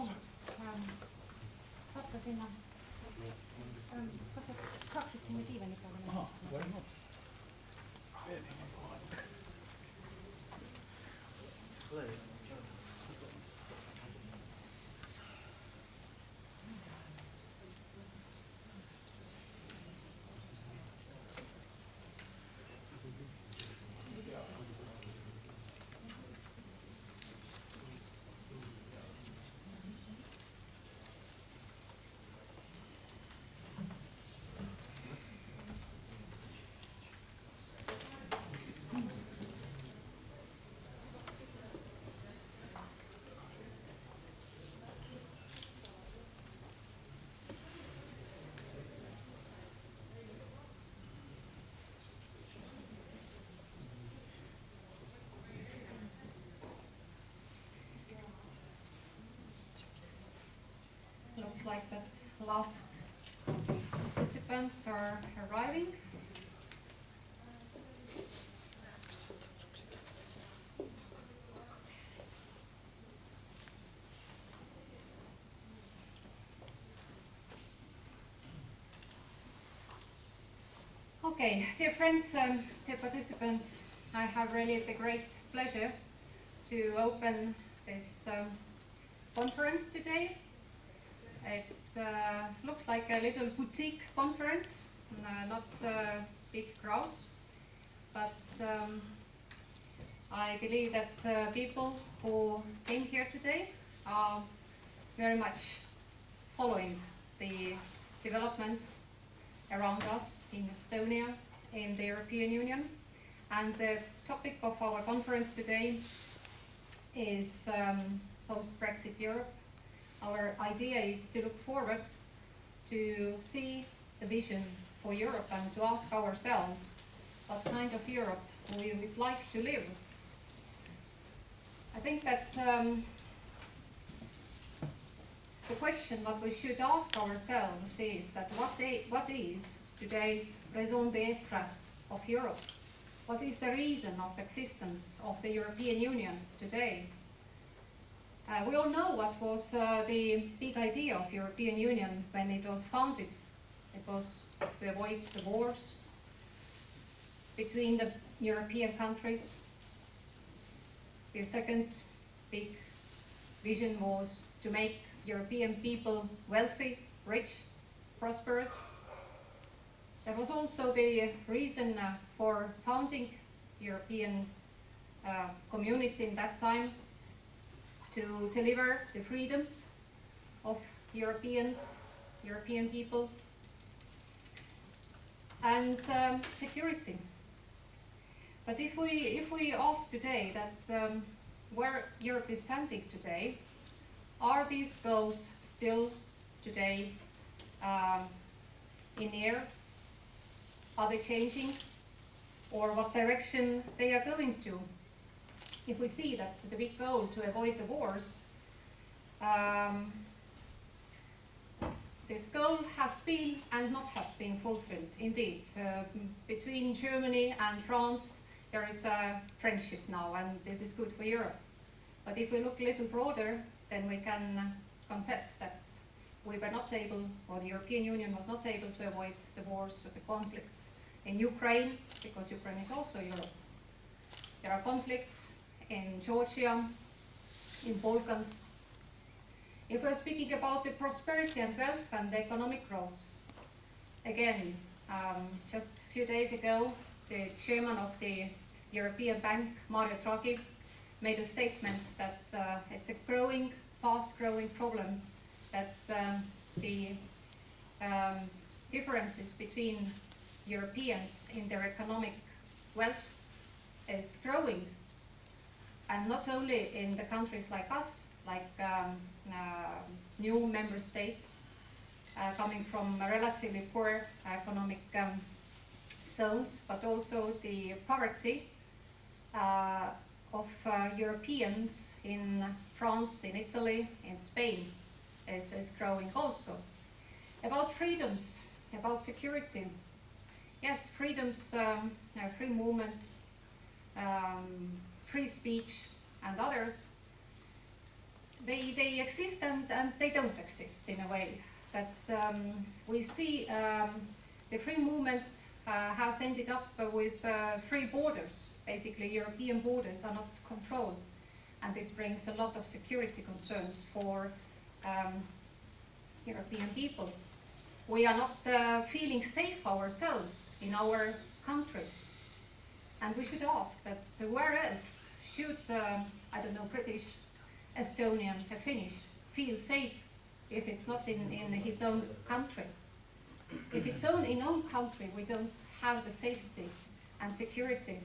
Toomas, saad sa sinna, kas sa saaksid sinna diivani peale minna? Looks like that last participants are arriving. Okay, dear friends, dear participants, I have really the great pleasure to open this conference today. It looks like a little boutique conference, not big crowds, but I believe that people who came here today are very much following the developments around us in Estonia, in the European Union. And the topic of our conference today is post-Brexit Europe. Our idea is to look forward to see the vision for Europe and to ask ourselves what kind of Europe we would like to live. I think that the question that we should ask ourselves is that what is today's raison d'etre of Europe? What is the reason of existence of the European Union today? We all know what was the big idea of European Union when it was founded. It was to avoid the wars between the European countries. The second big vision was to make European people wealthy, rich, prosperous. That was also the reason for founding European community in that time, to deliver the freedoms of Europeans, European people, and security. But if we ask today that where Europe is standing today, are these goals still today in air? Are they changing? Or what direction they are going to? If we see that the big goal to avoid the wars, this goal has been and not has been fulfilled. Indeed, between Germany and France, there is a friendship now, and this is good for Europe. But if we look a little broader, then we can confess that we were not able, or the European Union was not able to avoid the wars or the conflicts in Ukraine, because Ukraine is also Europe. There are conflicts in Georgia, in Balkans. If we're speaking about the prosperity and wealth and the economic growth, again, just a few days ago, the chairman of the European Bank, Mario Draghi, made a statement that it's a growing, fast-growing problem, that the differences between Europeans in their economic wealth is growing. And not only in the countries like us, like new member states coming from relatively poor economic zones, but also the poverty of Europeans in France, in Italy, in Spain is growing also. About freedoms, about security. Yes, freedoms, free movement, free speech and others. they exist and they don't exist in a way. That we see the free movement has ended up with free borders. Basically, European borders are not controlled, and this brings a lot of security concerns for European people. We are not feeling safe ourselves in our countries, and we should ask that where else should, I don't know, British, Estonian, a Finnish feel safe if it's not in his own country? If it's in own country we don't have the safety and security,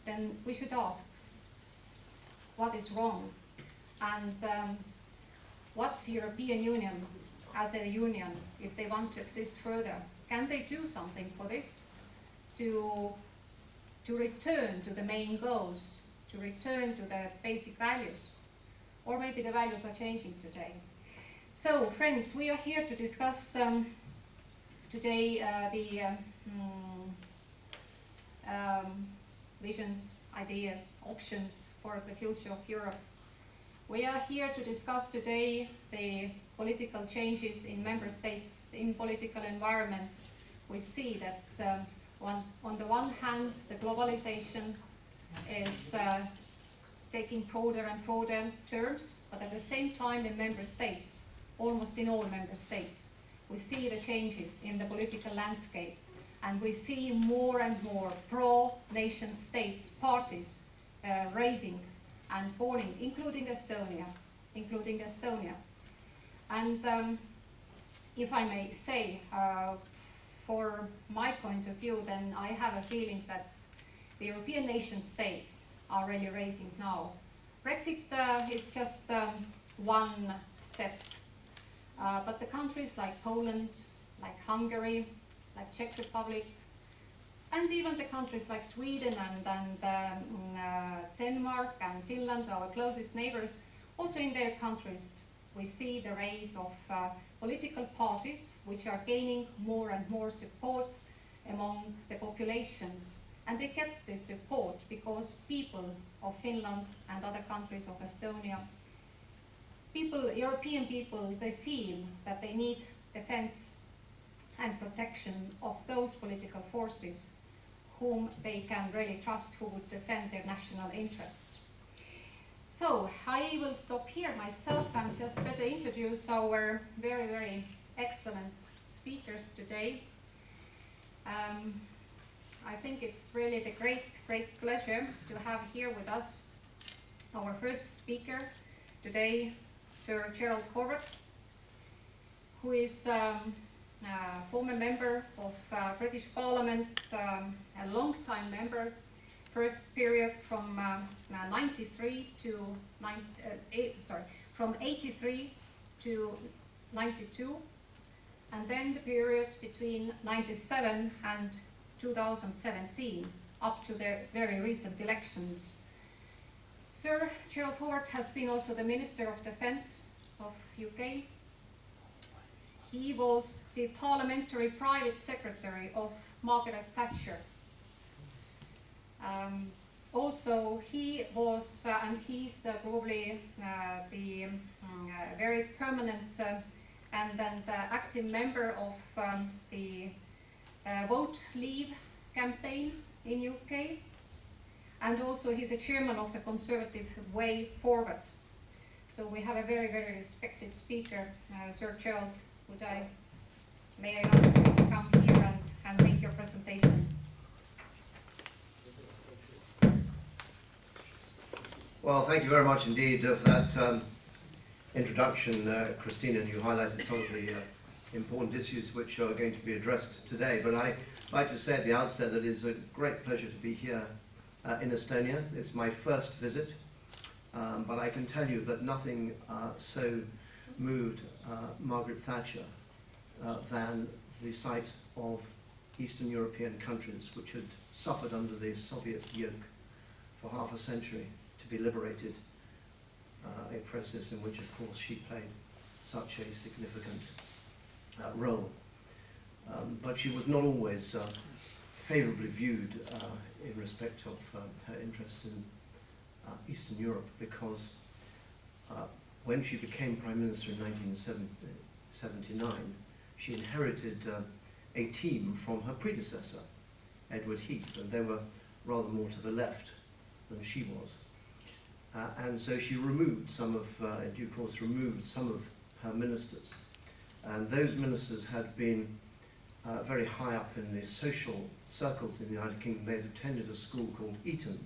then we should ask what is wrong, and what European Union as a union, if they want to exist further, can they do something for this, to return to the main goals, to return to the basic values? Or maybe the values are changing today. So, friends, we are here to discuss today the visions, ideas, options for the future of Europe. We are here to discuss today the political changes in member states, in political environments. We see that on the one hand, the globalization is taking broader and broader terms, but at the same time in member states, almost in all member states, we see the changes in the political landscape, and we see more and more pro-nation states parties raising and forming, including Estonia. And if I may say, for my point of view, then I have a feeling that the European nation states are really raising now. Brexit is just one step, but the countries like Poland, like Hungary, like Czech Republic, and even the countries like Sweden and Denmark and Finland, our closest neighbors, also in their countries we see the rise of political parties which are gaining more and more support among the population. And they get this support because people of Finland and other countries of Estonia, European people, they feel that they need defense and protection of those political forces whom they can really trust, who would defend their national interests. So I will stop here myself and just better introduce our very, very excellent speakers today. I think it's really the great pleasure to have here with us our first speaker today, Sir Gerald Corbett, who is a former member of British Parliament, a long-time member, first period from 83 to 92, and then the period between 97 and 2017, up to the very recent elections. Sir Gerald Howard has been also the Minister of Defence of UK. He was the Parliamentary Private Secretary of Margaret Thatcher. Also, he was, and he's probably the very permanent and active member of the Vote Leave campaign in UK, and also he's a chairman of the Conservative Way Forward. So we have a very, very respected speaker, Sir Gerald. May I ask you to come here and make your presentation? Well, thank you very much indeed for that introduction, Christina, and you highlighted some of the important issues which are going to be addressed today. But I'd like to say at the outset that it's a great pleasure to be here in Estonia. It's my first visit, but I can tell you that nothing so moved Margaret Thatcher than the sight of Eastern European countries which had suffered under the Soviet yoke for half a century to be liberated, a process in which, of course, she played such a significant role. But she was not always favourably viewed in respect of her interest in Eastern Europe, because when she became Prime Minister in 1979, she inherited a team from her predecessor, Edward Heath, and they were rather more to the left than she was. And so she removed some of, in due course, removed some of her ministers. And those ministers had been very high up in the social circles in the United Kingdom. They had attended a school called Eton,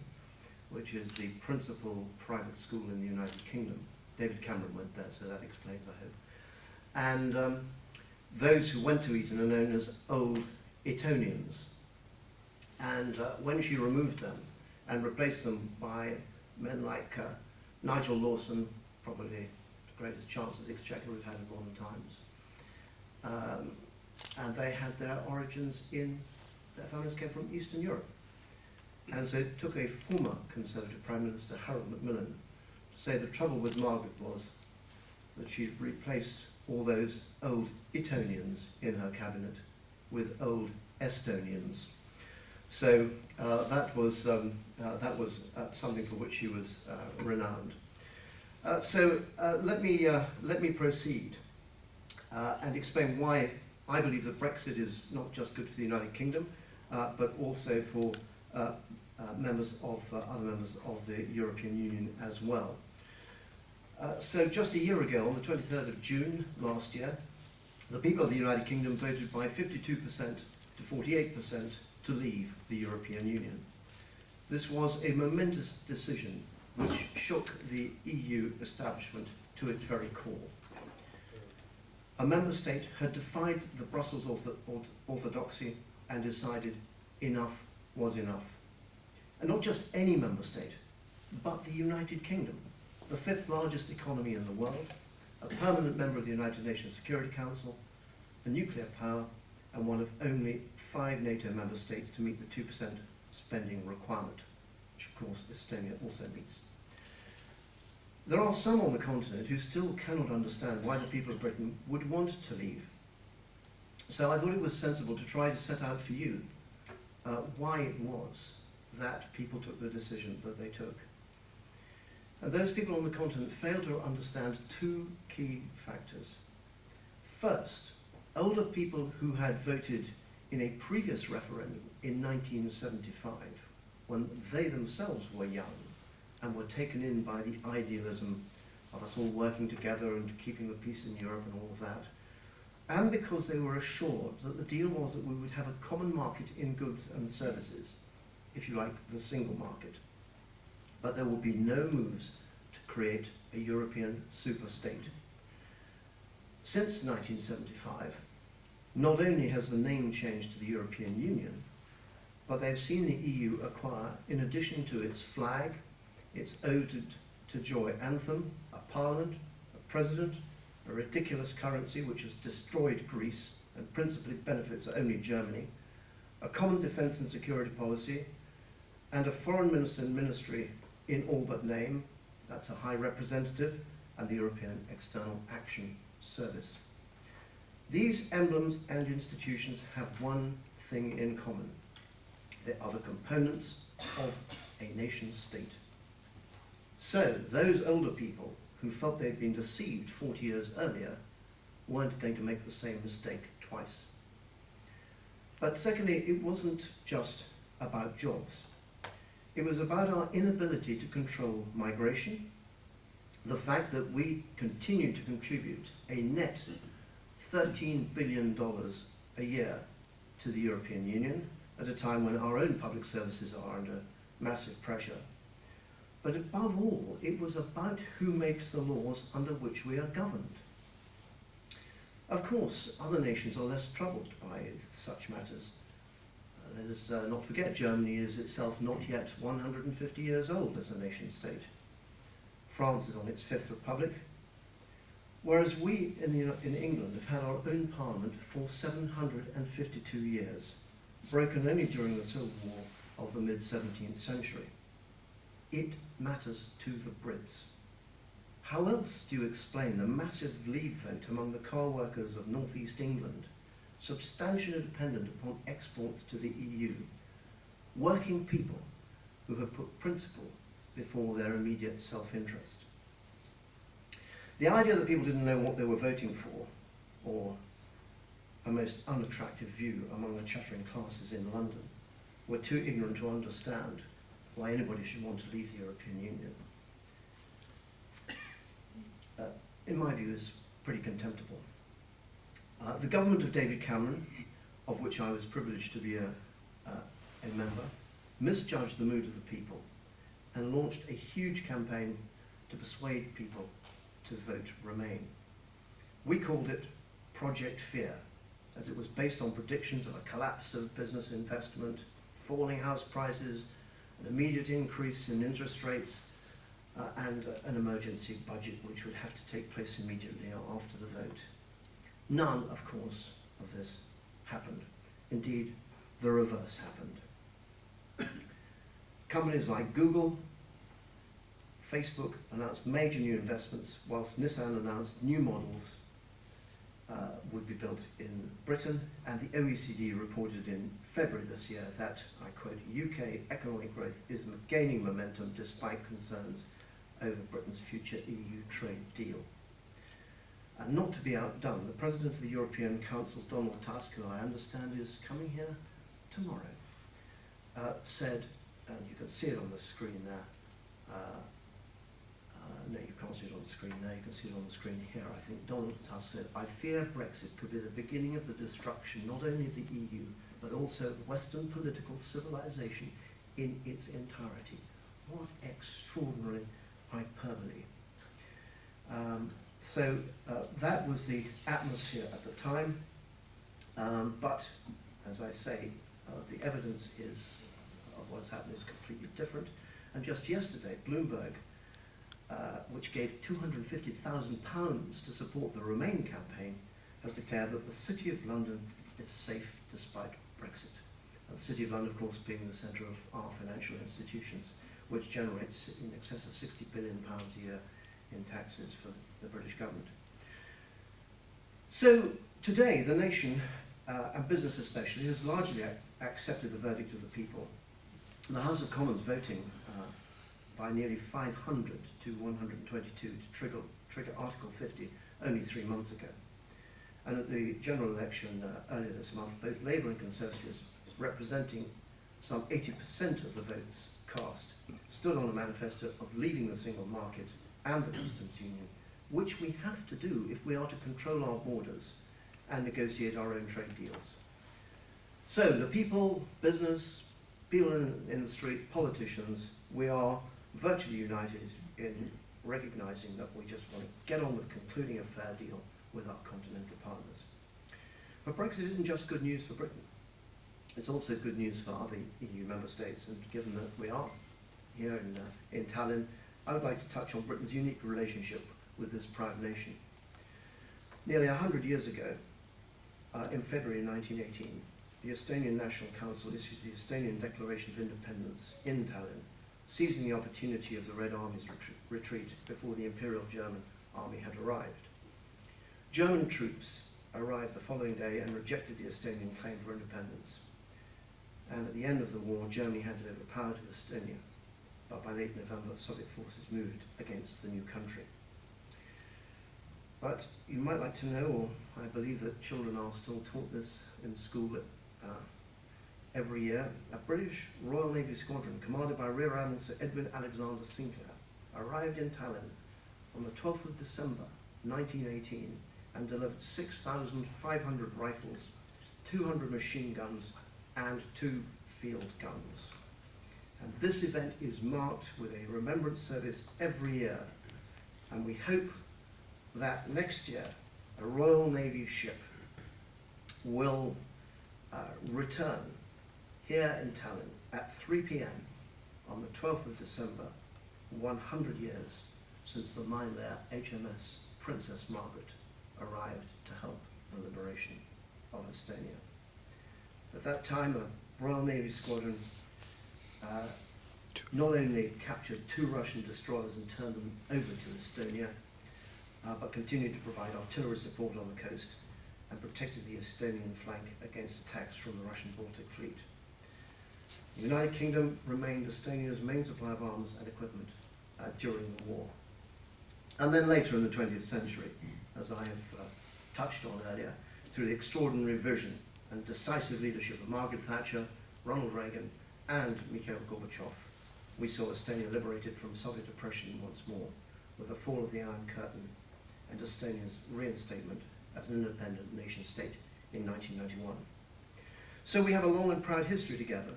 which is the principal private school in the United Kingdom. David Cameron went there, so that explains, I hope. And those who went to Eton are known as Old Etonians. And when she removed them and replaced them by men like Nigel Lawson, probably the greatest Chancellor of the Exchequer we've had in modern times, and they had their origins in, their families came from Eastern Europe. And so it took a former Conservative Prime Minister, Harold Macmillan, to say the trouble with Margaret was that she'd replaced all those old Etonians in her cabinet with old Estonians. So that was something for which she was renowned. So let me proceed and explain why I believe that Brexit is not just good for the United Kingdom, but also for other members of the European Union as well. So just a year ago, on the 23rd of June last year, the people of the United Kingdom voted by 52% to 48% to leave the European Union. This was a momentous decision which shook the EU establishment to its very core. A member state had defied the Brussels orthodoxy and decided enough was enough. And not just any member state, but the United Kingdom, the fifth largest economy in the world, a permanent member of the United Nations Security Council, a nuclear power, and one of only 5 NATO member states to meet the 2% spending requirement, which of course Estonia also meets. There are some on the continent who still cannot understand why the people of Britain would want to leave. So I thought it was sensible to try to set out for you why it was that people took the decision that they took. And those people on the continent failed to understand 2 key factors. First, older people who had voted in a previous referendum in 1975, when they themselves were young and were taken in by the idealism of us all working together and keeping the peace in Europe and all of that, and because they were assured that the deal was that we would have a common market in goods and services, if you like, the single market, but there would be no moves to create a European super-state. Since 1975, not only has the name changed to the European Union, but they've seen the EU acquire, in addition to its flag, its Ode to Joy anthem, a parliament, a president, a ridiculous currency which has destroyed Greece and principally benefits only Germany, a common defence and security policy, and a foreign minister and ministry in all but name, that's a high representative, and the European External Action Service. These emblems and institutions have one thing in common. They are the components of a nation state. So those older people who felt they'd been deceived 40 years earlier weren't going to make the same mistake twice. But secondly, it wasn't just about jobs. It was about our inability to control migration, the fact that we continue to contribute a net $13 billion a year to the European Union at a time when our own public services are under massive pressure. But above all, it was about who makes the laws under which we are governed. Of course, other nations are less troubled by such matters. Let us not forget, Germany is itself not yet 150 years old as a nation state. France is on its 5th republic, whereas we in England have had our own parliament for 752 years, broken only during the Civil War of the mid-17th century. It matters to the Brits. How else do you explain the massive leave vote among the car workers of North East England, substantially dependent upon exports to the EU, working people who have put principle before their immediate self-interest? The idea that people didn't know what they were voting for, or a most unattractive view among the chattering classes in London, were too ignorant to understand why anybody should want to leave the European Union, in my view, is pretty contemptible. The government of David Cameron, of which I was privileged to be a member, misjudged the mood of the people and launched a huge campaign to persuade people to vote Remain. We called it Project Fear, as it was based on predictions of a collapse of business investment, falling house prices, an immediate increase in interest rates, and an emergency budget which would have to take place immediately after the vote. None, of course, of this happened. Indeed, the reverse happened. Companies like Google, Facebook announced major new investments, whilst Nissan announced new models would be built in Britain, and the OECD reported in February this year that, I quote, UK economic growth is gaining momentum despite concerns over Britain's future EU trade deal. And not to be outdone, the President of the European Council, Donald Tusk, who I understand is coming here tomorrow, said, and you can see it on the screen there, no, you can't see it on the screen there, you can see it on the screen here. I think Donald Tusk said, I fear Brexit could be the beginning of the destruction not only of the EU, but also of Western political civilization in its entirety. What extraordinary hyperbole. So that was the atmosphere at the time, but as I say, the evidence is of what's happened is completely different. And just yesterday, Bloomberg, which gave £250,000 to support the Remain campaign, has declared that the City of London is safe despite Brexit. And the City of London, of course, being the centre of our financial institutions, which generates in excess of £60 billion a year in taxes for the British government. So today, the nation, and business especially, has largely accepted the verdict of the people. The House of Commons voting by nearly 500 to 122 to trigger Article 50 only 3 months ago. And at the general election earlier this month, both Labour and Conservatives, representing some 80% of the votes cast, stood on a manifesto of leaving the single market and the customs union, which we have to do if we are to control our borders and negotiate our own trade deals. So the people, business, people in the street, politicians, we are virtually united in recognising that we just want to get on with concluding a fair deal with our continental partners. But Brexit isn't just good news for Britain. It's also good news for other EU member states, and given that we are here in Tallinn, I would like to touch on Britain's unique relationship with this proud nation. Nearly 100 years ago, in February 1918, the Estonian National Council issued the Estonian Declaration of Independence in Tallinn, seizing the opportunity of the Red Army's retreat before the Imperial German Army had arrived. German troops arrived the following day and rejected the Estonian claim for independence. And at the end of the war, Germany handed over power to Estonia. But by late November, Soviet forces moved against the new country. But you might like to know, or I believe that children are still taught this in school every year, a British Royal Navy squadron commanded by Rear Admiral Sir Edwin Alexander Sinclair arrived in Tallinn on the 12th of December 1918 and delivered 6,500 rifles, 200 machine guns and 2 field guns. And this event is marked with a remembrance service every year, and we hope that next year a Royal Navy ship will return here in Tallinn at 3 p.m. on the 12th of December, 100 years since the mine-layer HMS Princess Margaret arrived to help the liberation of Estonia. At that time, a Royal Navy squadron not only captured 2 Russian destroyers and turned them over to Estonia, but continued to provide artillery support on the coast and protected the Estonian flank against attacks from the Russian Baltic Fleet. The United Kingdom remained Estonia's main supply of arms and equipment during the war. And then later in the 20th century, as I have touched on earlier, through the extraordinary vision and decisive leadership of Margaret Thatcher, Ronald Reagan, and Mikhail Gorbachev, we saw Estonia liberated from Soviet oppression once more, with the fall of the Iron Curtain and Estonia's reinstatement as an independent nation state in 1991. So we have a long and proud history together,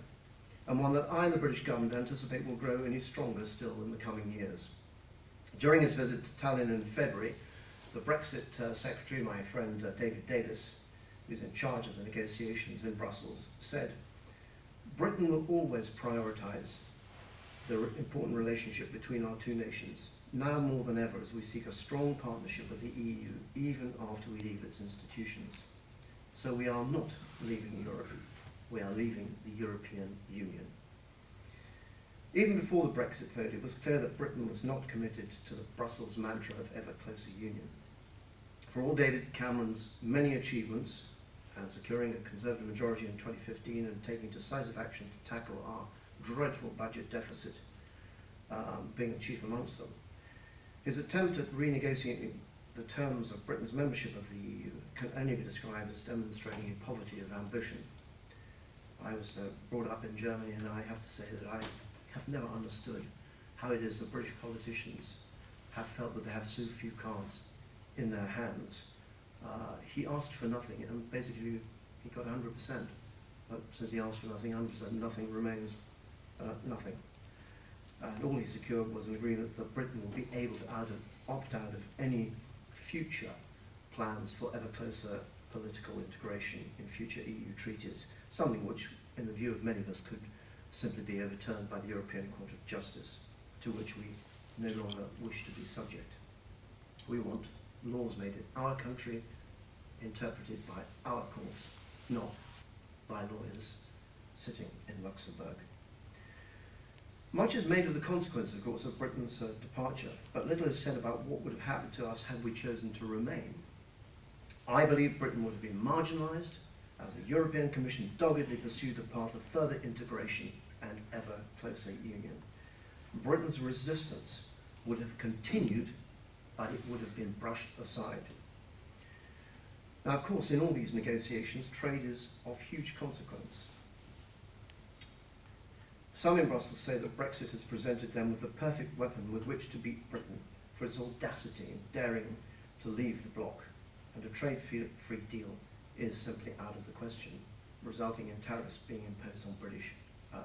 and one that I and the British government anticipate will grow any stronger still in the coming years. During his visit to Tallinn in February, the Brexit secretary, my friend David Davis, who's in charge of the negotiations in Brussels, said, "Britain will always prioritise the important relationship between our two nations, now more than ever as we seek a strong partnership with the EU, even after we leave its institutions. So we are not leaving Europe, we are leaving the European Union." Even before the Brexit vote, it was clear that Britain was not committed to the Brussels mantra of ever closer union. For all David Cameron's many achievements, and securing a Conservative majority in 2015 and taking decisive action to tackle our dreadful budget deficit, being the chief amongst them, his attempt at renegotiating the terms of Britain's membership of the EU can only be described as demonstrating a poverty of ambition. I was brought up in Germany, and I have to say that I have never understood how it is that British politicians have felt that they have so few cards in their hands. He asked for nothing, and basically he got 100%. But since he asked for nothing, 100%, nothing remains nothing. And all he secured was an agreement that Britain will be able to opt out of any future plans for ever closer political integration in future EU treaties, something which, in the view of many of us, could simply be overturned by the European Court of Justice, to which we no longer wish to be subject. We want laws made in our country, interpreted by our courts, not by lawyers sitting in Luxembourg. Much is made of the consequences, of course, of Britain's departure, but little is said about what would have happened to us had we chosen to remain. I believe Britain would have been marginalised as the European Commission doggedly pursued the path of further integration and ever closer union. Britain's resistance would have continued, but it would have been brushed aside. Now, of course, in all these negotiations, trade is of huge consequence. Some in Brussels say that Brexit has presented them with the perfect weapon with which to beat Britain for its audacity in daring to leave the bloc, and a trade-free deal is simply out of the question, resulting in tariffs being imposed on British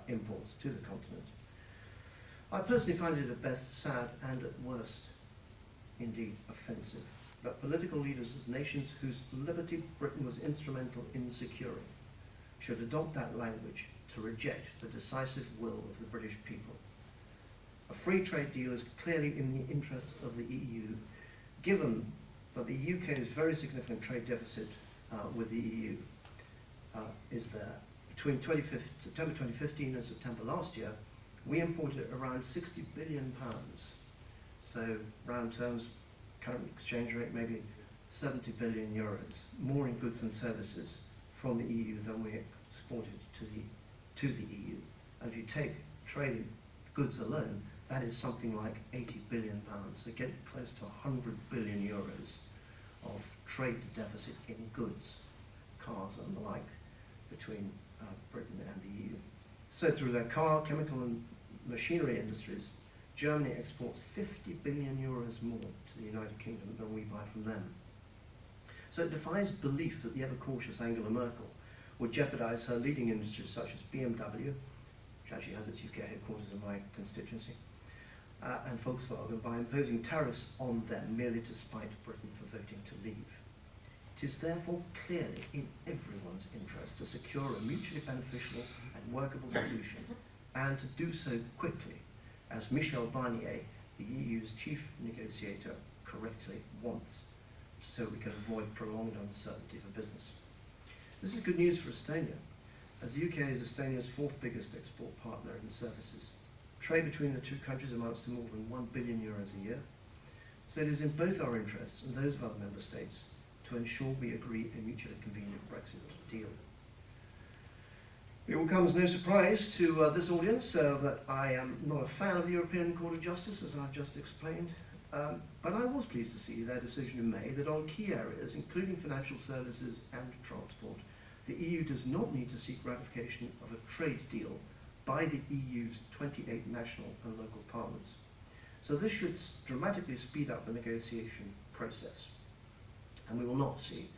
imports to the continent. I personally find it at best sad and at worst, indeed, offensive, that political leaders of nations whose liberty Britain was instrumental in securing should adopt that language to reject the decisive will of the British people. A free trade deal is clearly in the interests of the EU, given that the UK's very significant trade deficit with the EU is there. Between September 2015 and September last year, we imported around £60 billion. So, round terms, current exchange rate, maybe 70 billion euros, more in goods and services from the EU than we exported to the EU. And if you take trade in goods alone, that is something like 80 billion pounds. So get close to 100 billion euros of trade deficit in goods, cars and the like, between Britain and the EU. So through their car, chemical and machinery industries, Germany exports 50 billion euros more to the United Kingdom than we buy from them. So it defies belief that the ever-cautious Angela Merkel would jeopardise her leading industries such as BMW, which actually has its UK headquarters in my constituency, and Volkswagen by imposing tariffs on them merely to spite Britain for voting to leave. It is therefore clearly in everyone's interest to secure a mutually beneficial and workable solution, and to do so quickly, as Michel Barnier, the EU's chief negotiator, correctly wants, so we can avoid prolonged uncertainty for business. This is good news for Estonia, as the UK is Estonia's fourth biggest export partner in services. Trade between the two countries amounts to more than €1 billion a year, so it is in both our interests and those of other member states to ensure we agree a mutually convenient Brexit deal. It will come as no surprise to this audience that I am not a fan of the European Court of Justice, as I've just explained. But I was pleased to see their decision in May that on key areas, including financial services and transport, the EU does not need to seek ratification of a trade deal by the EU's 28 national and local parliaments. So this should dramatically speed up the negotiation process. And we will not see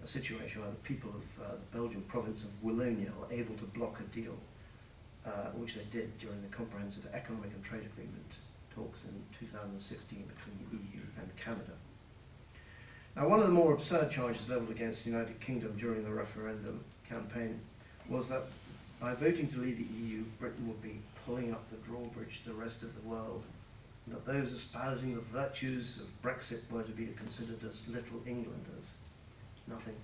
a situation where the people of the Belgian province of Wallonia are able to block a deal, which they did during the Comprehensive Economic and Trade Agreement talks in 2016 between the EU and Canada. Now, one of the more absurd charges levelled against the United Kingdom during the referendum campaign was that by voting to leave the EU, Britain would be pulling up the drawbridge to the rest of the world, and that those espousing the virtues of Brexit were to be considered as little Englanders. Nothing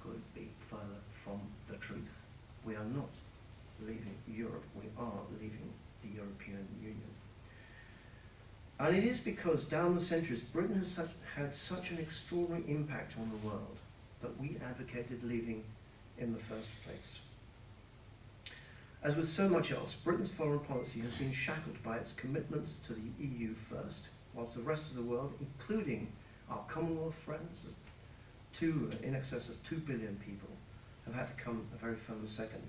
could be further from the truth. We are not leaving Europe, we are leaving the European Union. And it is because down the centuries Britain has had such an extraordinary impact on the world that we advocated leaving in the first place. As with so much else, Britain's foreign policy has been shackled by its commitments to the EU first, whilst the rest of the world, including our Commonwealth friends, in excess of 2 billion people, have had to come a very firm second.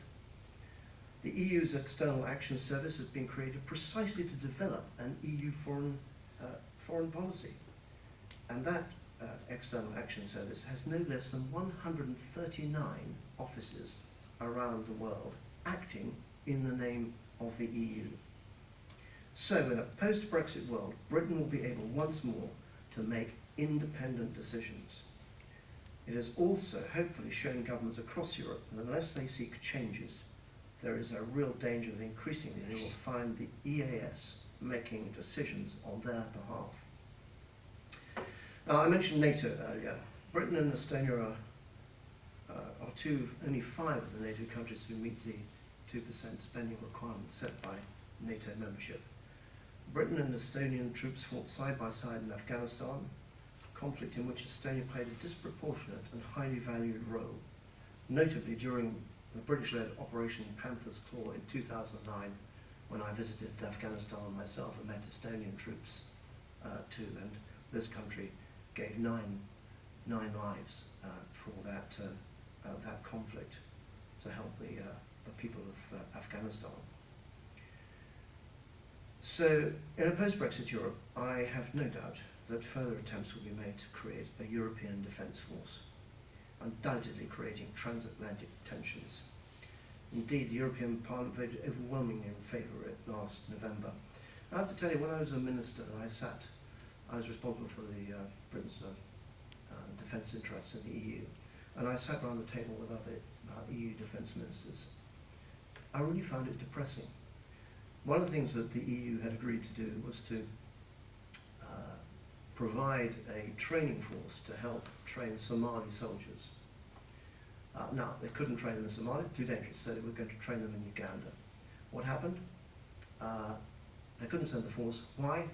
The EU's External Action Service has been created precisely to develop an EU foreign policy. And that External Action Service has no less than 139 offices around the world acting in the name of the EU. So in a post-Brexit world, Britain will be able once more to make independent decisions. It has also hopefully shown governments across Europe that unless they seek changes, there is a real danger that increasingly they will find the EAS making decisions on their behalf. Now, I mentioned NATO earlier. Britain and Estonia are only 5 of the NATO countries who meet the 2% spending requirement set by NATO membership. Britain and Estonian troops fought side by side in Afghanistan, a conflict in which Estonia played a disproportionate and highly valued role, notably during the British-led Operation Panther's Claw in 2009, when I visited Afghanistan myself and met Estonian troops too, and this country gave nine lives for that conflict to help the people of Afghanistan. So, in a post-Brexit Europe, I have no doubt that further attempts will be made to create a European defence force, undoubtedly creating transatlantic tensions. Indeed, the European Parliament voted overwhelmingly in favour of it last November. I have to tell you, when I was a minister, I was responsible for the Britain's defence interests in the EU, and I sat around the table with other EU defence ministers. I really found it depressing. One of the things that the EU had agreed to do was to provide a training force to help train Somali soldiers. Now, they couldn't train them in Somalia, too dangerous, so they were going to train them in Uganda. What happened? They couldn't send the force. Why?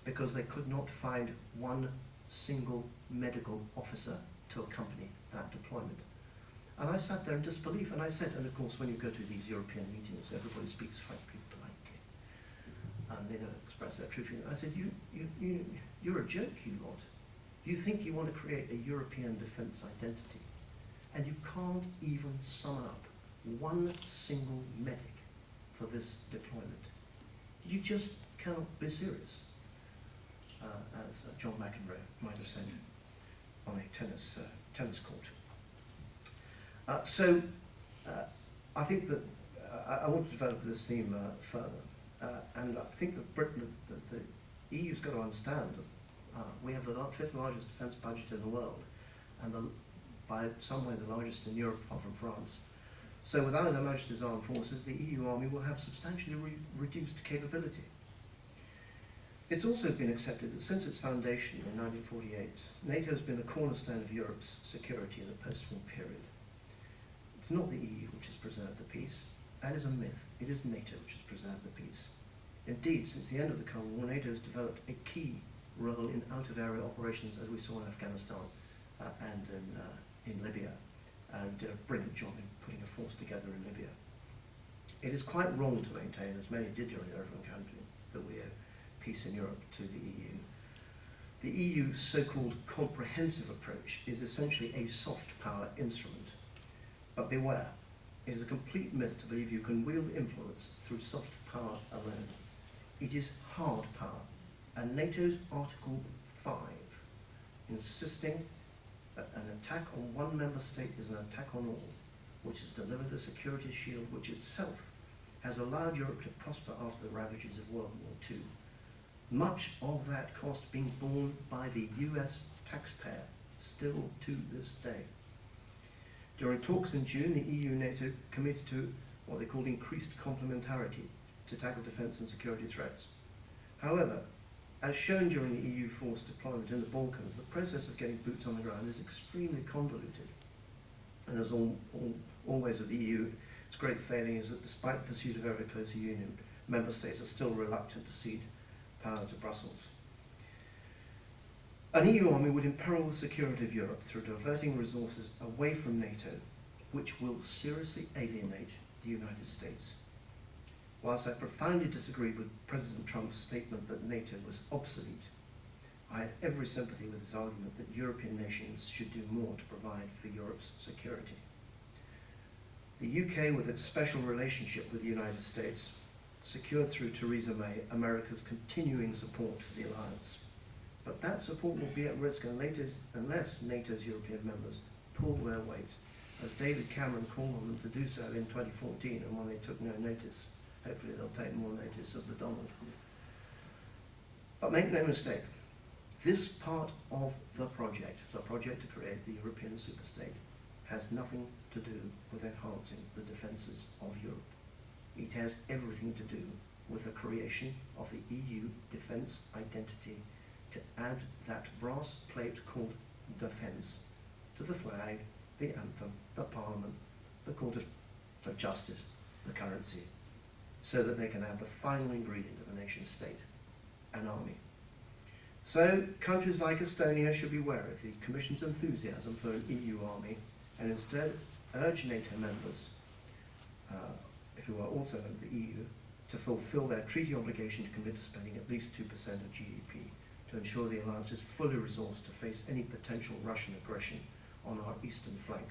Because they could not find one single medical officer to accompany that deployment. And I sat there in disbelief, and I said, and of course when you go to these European meetings, everybody speaks frankly politely, and they don't express their true feelings. I said, you're a joke, you lot. You think you want to create a European defence identity, and you can't even summon up one single medic for this deployment. You just cannot be serious, as John McEnroe might have said on a tennis court. I think that I want to develop this theme further, and I think that Britain, that the EU's got to understand that we have the 5th largest defence budget in the world, and by some way the largest in Europe, apart from France. So without Her Majesty's Armed Forces, the EU army will have substantially reduced capability. It's also been accepted that since its foundation in 1948, NATO has been the cornerstone of Europe's security in the post-war period. It's not the EU which has preserved the peace. That is a myth. It is NATO which has preserved the peace. Indeed, since the end of the Cold War, NATO has developed a key role in out-of-area operations, as we saw in Afghanistan and in Libya, and did a brilliant job in putting a force together in Libya. It is quite wrong to maintain, as many did during the Referendum campaign, that we owe peace in Europe to the EU. The EU's so-called comprehensive approach is essentially a soft power instrument. But beware, it is a complete myth to believe you can wield influence through soft power alone. It is hard power, and NATO's Article 5, insisting that an attack on one member state is an attack on all, which has delivered the security shield which itself has allowed Europe to prosper after the ravages of World War II. Much of that cost being borne by the US taxpayer, still to this day. During talks in June, the EU and NATO committed to what they called increased complementarity to tackle defence and security threats. However, as shown during the EU force deployment in the Balkans, the process of getting boots on the ground is extremely convoluted. And as always with the EU, its great failing is that despite pursuit of ever closer union, member states are still reluctant to cede power to Brussels. An EU army would imperil the security of Europe through diverting resources away from NATO, which will seriously alienate the United States. Whilst I profoundly disagreed with President Trump's statement that NATO was obsolete, I had every sympathy with his argument that European nations should do more to provide for Europe's security. The UK, with its special relationship with the United States, secured through Theresa May America's continuing support for the alliance. But that support will be at risk unless NATO's European members pull their weight, as David Cameron called on them to do so in 2014, and when they took no notice. Hopefully they'll take more notice of the Donald. But make no mistake, this part of the project to create the European superstate, has nothing to do with enhancing the defences of Europe. It has everything to do with the creation of the EU defence identity, to add that brass plate called defence to the flag, the anthem, the parliament, the court of justice, the currency, so that they can have the final ingredient of a nation state, an army. So countries like Estonia should beware of the Commission's enthusiasm for an EU army, and instead urge NATO members, who are also members of the EU, to fulfil their treaty obligation to commit to spending at least 2% of GDP to ensure the alliance is fully resourced to face any potential Russian aggression on our eastern flank.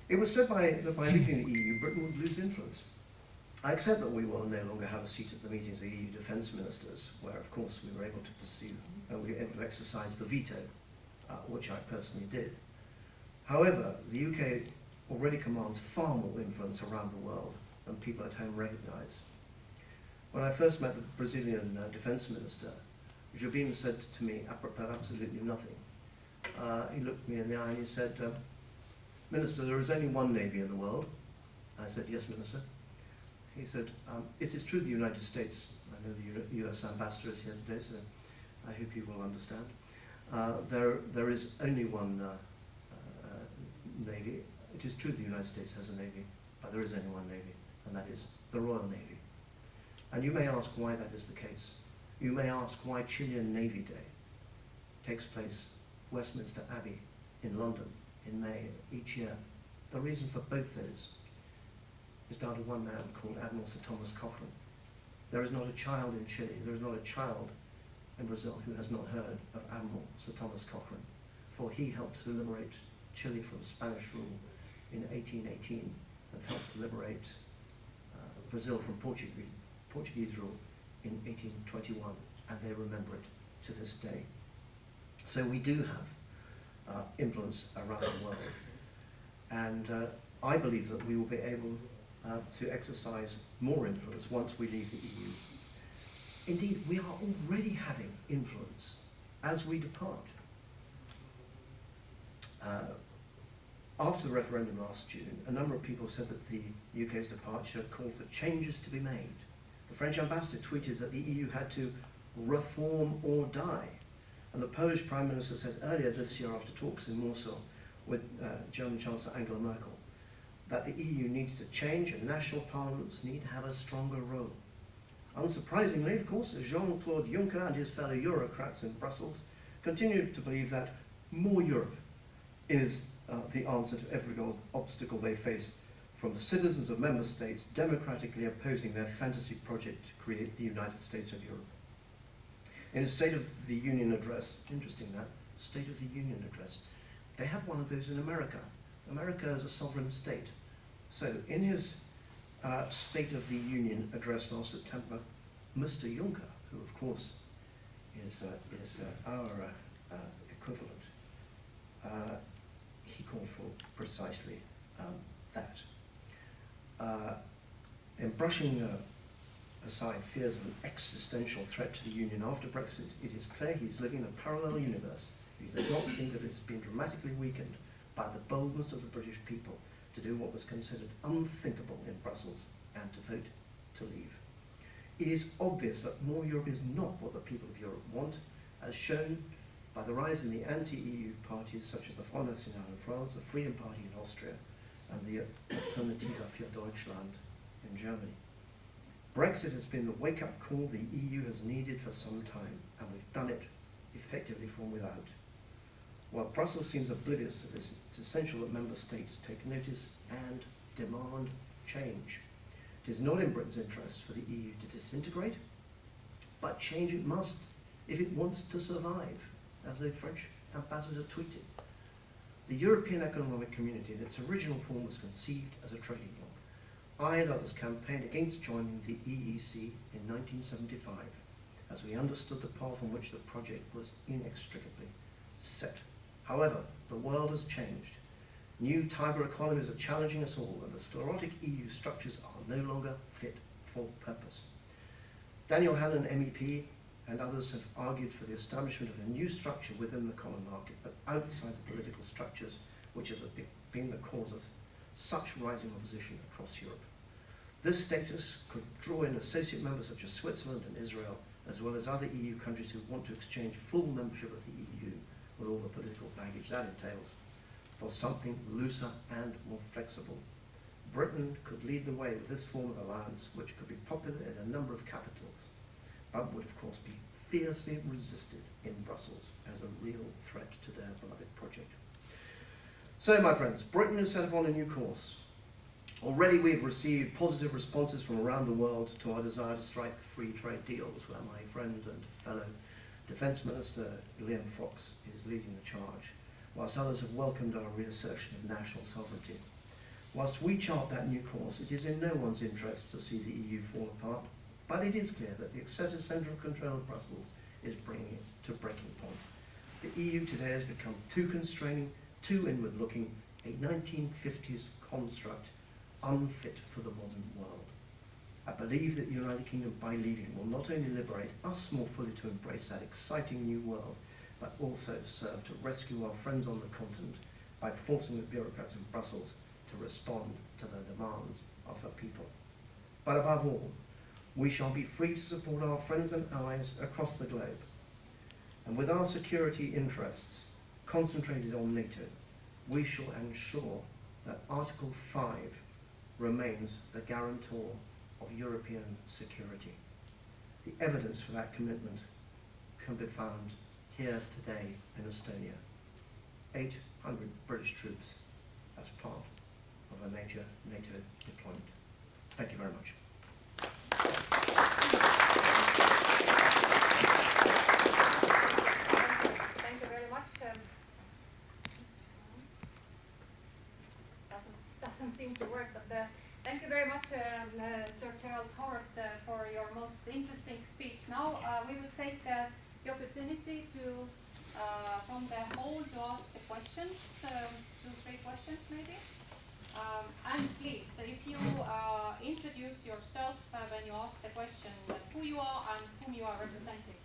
It was said that by leaving the EU, Britain would lose influence. I accept that we will no longer have a seat at the meetings of the EU defence ministers, where of course we were able to pursue, we were able to exercise the veto, which I personally did. However, the UK already commands far more influence around the world than people at home recognise. When I first met the Brazilian defence minister, Jobim said to me, apropos absolutely nothing. He looked me in the eye and he said, Minister, there is only one navy in the world. I said, yes, Minister. He said, it is true the United States, I know the US ambassador is here today, so I hope you will understand. There is only one navy. It is true the United States has a navy, but there is only one navy, and that is the Royal Navy. And you may ask why that is the case. You may ask why Chilean Navy Day takes place Westminster Abbey in London in May each year. The reason for both those is down to one man called Admiral Sir Thomas Cochrane. There is not a child in Chile, there is not a child in Brazil who has not heard of Admiral Sir Thomas Cochrane, for he helped to liberate Chile from Spanish rule in 1818 and helped to liberate Brazil from Portuguese rule in 1821, and they remember it to this day. So we do have influence around the world, and I believe that we will be able to exercise more influence once we leave the EU. Indeed, we are already having influence as we depart. After the referendum last June, a number of people said that the UK's departure called for changes to be made. The French ambassador tweeted that the EU had to reform or die. And the Polish Prime Minister said earlier this year, after talks in Warsaw with German Chancellor Angela Merkel, that the EU needs to change and national parliaments need to have a stronger role. Unsurprisingly, of course, Jean-Claude Juncker and his fellow Eurocrats in Brussels continue to believe that more Europe is the answer to every obstacle they face from the citizens of member states democratically opposing their fantasy project to create the United States of Europe. In a State of the Union address, interesting that, State of the Union address, they have one of those in America. America is a sovereign state. So in his State of the Union address last September, Mr. Juncker, who of course is our equivalent, he called for precisely that. In brushing aside fears of an existential threat to the Union after Brexit, it is clear he's living in a parallel universe. He does not think that it's been dramatically weakened by the boldness of the British people to do what was considered unthinkable in Brussels and to vote to leave. It is obvious that more Europe is not what the people of Europe want, as shown by the rise in the anti-EU parties such as the Front National in France, the Freedom Party in Austria, and the Alternative für Deutschland in Germany. Brexit has been the wake-up call the EU has needed for some time, and we've done it effectively from without. While Brussels seems oblivious to this, it's essential that member states take notice and demand change. It is not in Britain's interest for the EU to disintegrate, but change it must if it wants to survive, as the French ambassador tweeted. The European Economic Community in its original form was conceived as a trading bloc. I and others campaigned against joining the EEC in 1975, as we understood the path on which the project was inextricably set. However, the world has changed. New Tiber economies are challenging us all, and the sclerotic EU structures are no longer fit for purpose. Daniel Hannan, MEP, and others have argued for the establishment of a new structure within the common market, but outside the political structures which have been the cause of such rising opposition across Europe. This status could draw in associate members such as Switzerland and Israel, as well as other EU countries who want to exchange full membership of the EU, with all the political baggage that entails, for something looser and more flexible. Britain could lead the way with this form of alliance, which could be popular in a number of capitals, but would of course be fiercely resisted in Brussels as a real threat to their beloved project. So, my friends, Britain is set upon a new course. Already we've received positive responses from around the world to our desire to strike free trade deals, where my friend and fellow Defence Minister Liam Fox is leading the charge, whilst others have welcomed our reassertion of national sovereignty. Whilst we chart that new course, it is in no one's interest to see the EU fall apart, but it is clear that the excessive central control of Brussels is bringing it to breaking point. The EU today has become too constraining, too inward-looking, a 1950s construct unfit for the modern world. I believe that the United Kingdom, by leaving, will not only liberate us more fully to embrace that exciting new world, but also serve to rescue our friends on the continent by forcing the bureaucrats in Brussels to respond to the demands of the people. But above all, we shall be free to support our friends and allies across the globe. And with our security interests concentrated on NATO, we shall ensure that Article 5 remains the guarantor of European security. The evidence for that commitment can be found here today in Estonia. 800 British troops as part of a major NATO deployment. Thank you very much. Thank you very much. Doesn't seem to work, but thank you very much, Sir Gerald Howard, for your most interesting speech. Now we will take the opportunity to, from the hall, to ask the questions, 2-3 questions maybe. And please, if you introduce yourself when you ask the question, who you are and whom you are representing.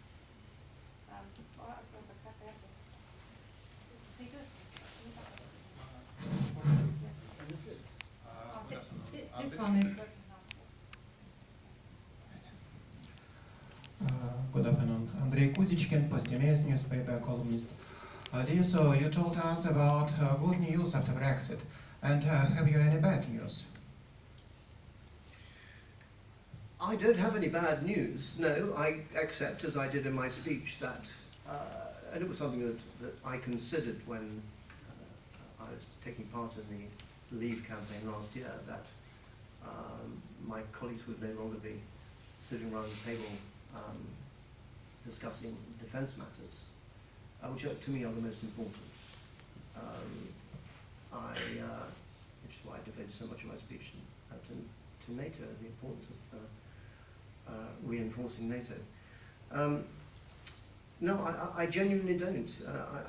This one is good. Good afternoon. Andrei Kuzichkin, Postimees newspaper columnist. Dear sir, you told us about good news after Brexit. And have you any bad news? I don't have any bad news, no. I accept, as I did in my speech, that, and it was something that I considered when I was taking part in the Leave campaign last year, that my colleagues would no longer be sitting around the table discussing defence matters, which to me are the most important. Which is why I devoted so much of my speech to NATO, the importance of reinforcing NATO. No, I genuinely don't.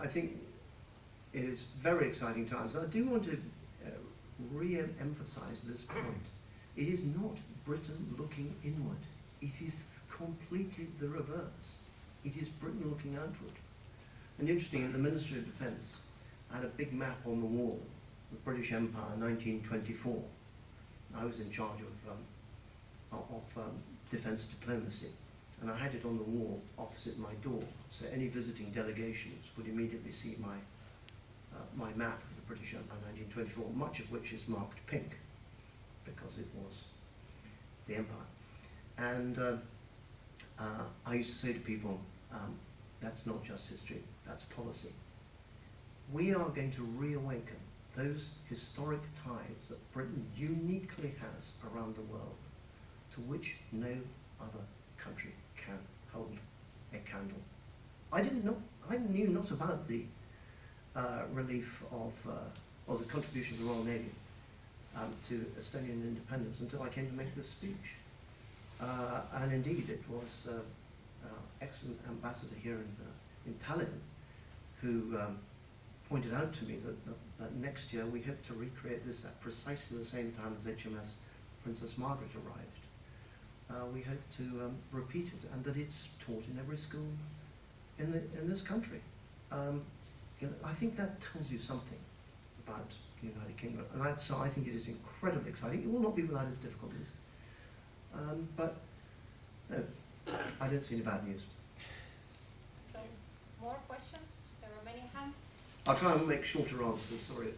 I think it is very exciting times. I do want to re-emphasize this point. It is not Britain looking inward. It is completely the reverse. It is Britain looking outward. And interesting, the Ministry of Defence had a big map on the wall, the British Empire, 1924. I was in charge of defence diplomacy, and I had it on the wall opposite my door, so any visiting delegations would immediately see my my map of the British Empire 1924, much of which is marked pink, because it was the Empire. And I used to say to people, that's not just history, that's policy. We are going to reawaken those historic ties that Britain uniquely has around the world, to which no other country can hold a candle. I knew not about the relief of, or the contribution of the Royal Navy to Estonian independence until I came to make this speech. And indeed, it was excellent ambassador here in Tallinn who pointed out to me that next year we hope to recreate this at precisely the same time as HMS Princess Margaret arrived. We hope to repeat it, and that it's taught in every school in this country. You know, I think that tells you something about the United Kingdom, and so I think it is incredibly exciting. It will not be without its difficulties, but no, I don't see any bad news. So, more questions? There are many hands. I'll try and make shorter answers, sorry.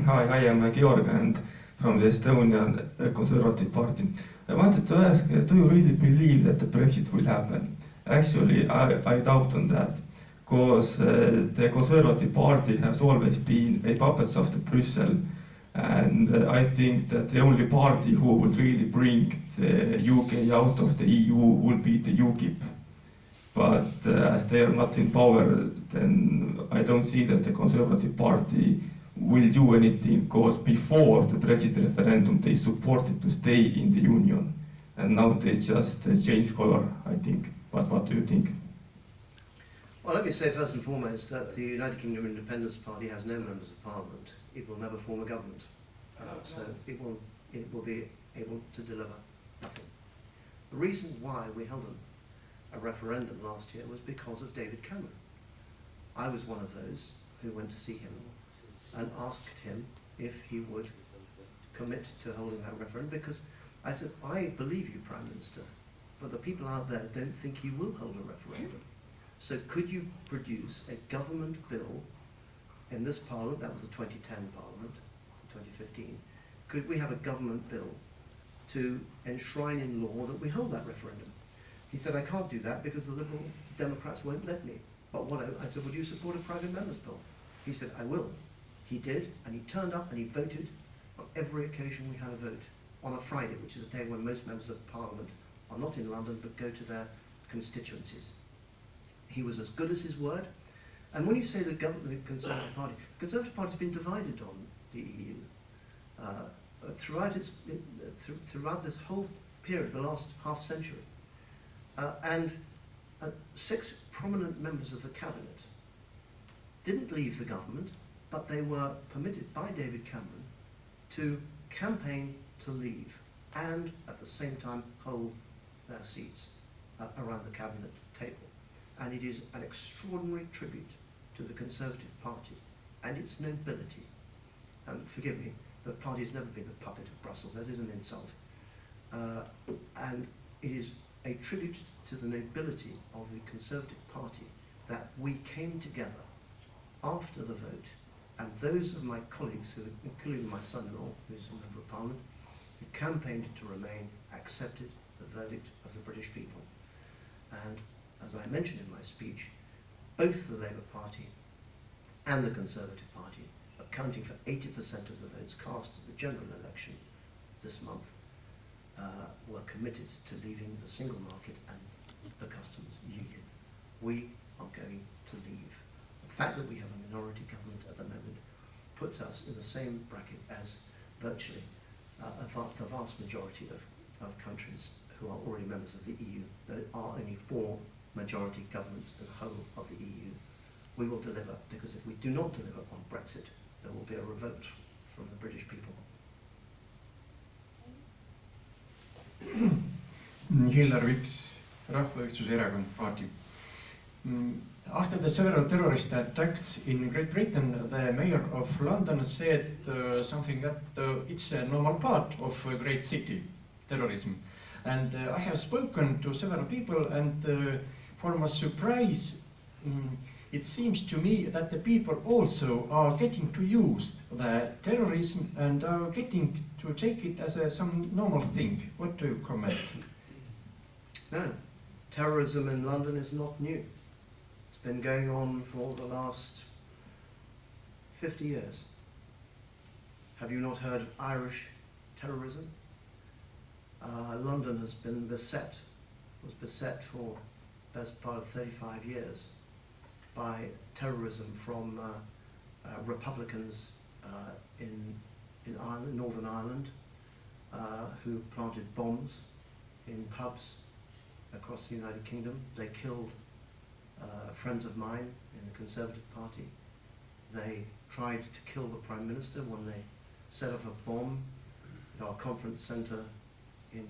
Hi, I am Georg and from the Estonian Conservative Party. I wanted to ask, do you really believe that the Brexit will happen? Actually, I doubt on that, because the Conservative Party has always been a puppet of the Brussels, and I think that the only party who would really bring the UK out of the EU would be the UKIP. But as they are not in power, then I don't see that the Conservative Party will do anything, because before the Brexit referendum they supported to stay in the Union, and now they just change color, I think. But what do you think? Well, let me say first and foremost that the United Kingdom Independence Party has no members of Parliament. It will never form a government, so it will be able to deliver nothing. The reason why we held a referendum last year was because of David Cameron. I was one of those who went to see him and asked him if he would commit to holding that referendum, because I said, I believe you, Prime Minister, but the people out there don't think you will hold a referendum. So could you produce a government bill in this Parliament, that was the 2010 Parliament, 2015, could we have a government bill to enshrine in law that we hold that referendum? He said, I can't do that because the Liberal Democrats won't let me. But what I said, would you support a private member's bill? He said, I will. He did, and he turned up and he voted on every occasion we had a vote, on a Friday, which is a day when most members of Parliament are not in London but go to their constituencies. He was as good as his word. And when you say the Conservative Party has been divided on the EU throughout this whole period, the last half century. And 6 prominent members of the cabinet didn't leave the government, but they were permitted by David Cameron to campaign to leave and at the same time hold their seats around the cabinet table. And it is an extraordinary tribute to the Conservative Party and its nobility. Forgive me, the party has never been the puppet of Brussels, that is an insult. And it is a tribute to the nobility of the Conservative Party that we came together after the vote, and those of my colleagues, including my son-in-law, who is a member of Parliament, who campaigned to remain, accepted the verdict of the British people. And as I mentioned in my speech, both the Labour Party and the Conservative Party, accounting for 80% of the votes cast at the general election this month, were committed to leaving the single market and the customs union. We are going to leave. The fact that we have a minority government at the moment puts us in the same bracket as virtually the vast majority of countries who are already members of the EU. There are only 4 majority governments in the whole of the EU. We will deliver, because if we do not deliver on Brexit, there will be a revolt from the British people. Hillar Viks, Rahvaühtsuse Erakond, Party. After the several terrorist attacks in Great Britain, the mayor of London said something that it's a normal part of a great city, terrorism. And I have spoken to several people, and for my surprise, it seems to me that the people also are getting to use the terrorism and are getting to take it as some normal thing. What do you comment? No, terrorism in London is not new. It's been going on for the last 50 years. Have you not heard of Irish terrorism? London has been beset, was beset for the best part of 35 years by terrorism from Republicans in Ireland, Northern Ireland, who planted bombs in pubs across the United Kingdom. They killed friends of mine in the Conservative Party. They tried to kill the Prime Minister when they set off a bomb at our conference centre in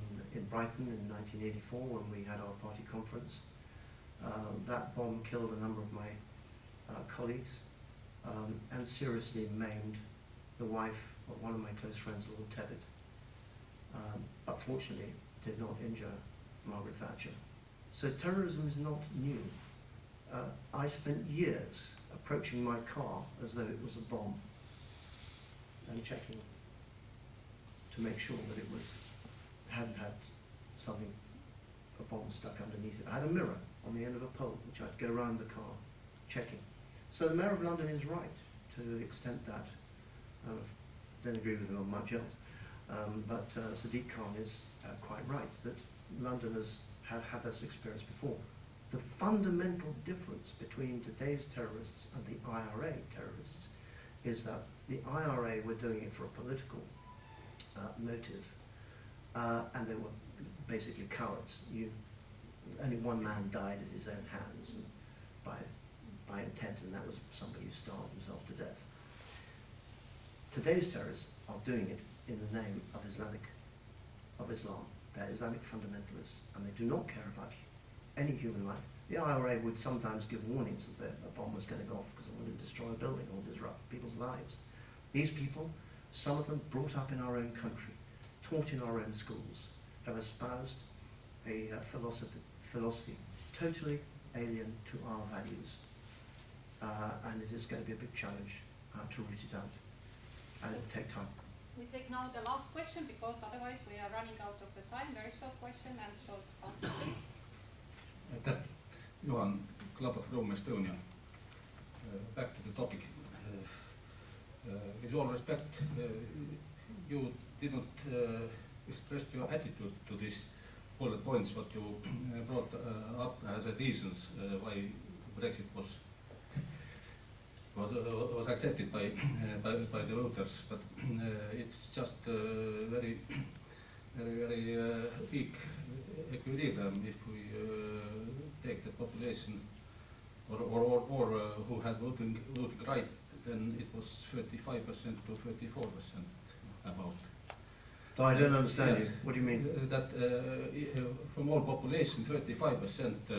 Brighton in 1984 when we had our party conference. That bomb killed a number of my colleagues and seriously maimed the wife of one of my close friends, Lord Tevitt, but fortunately did not injure Margaret Thatcher. So terrorism is not new. I spent years approaching my car as though it was a bomb and checking to make sure that it hadn't had something, a bomb stuck underneath it. I had a mirror on the end of a pole which I'd go around the car checking. So the Mayor of London is right to the extent that, I don't agree with him on much else, but Sadiq Khan is quite right that Londoners have had this experience before. The fundamental difference between today's terrorists and the IRA terrorists is that the IRA were doing it for a political motive, and they were basically cowards. Only one man died at his own hands and by intent, and that was somebody who starved himself to death. Today's terrorists are doing it in the name of Islam. They're Islamic fundamentalists, and they do not care about any human life. The IRA would sometimes give warnings that a bomb was going to go off because it wanted to destroy a building or disrupt people's lives. These people, some of them brought up in our own country, taught in our own schools, have espoused a philosophy totally alien to our values. And it is going to be a big challenge to root it out, and it will take time. We take now the last question because otherwise we are running out of the time. Very short question and short answer, please. Aitäh, Juhan, Club of Rome, Estonia. Back to the topic. With all respect, you did not express your attitude to this, all the points what you brought up as a reasons why Brexit was accepted by the voters, but it's just very weak equilibrium if we take the population or who had voting right, then it was 35% to 34% about. So I don't understand Yes. you. What do you mean? That from all population, 35%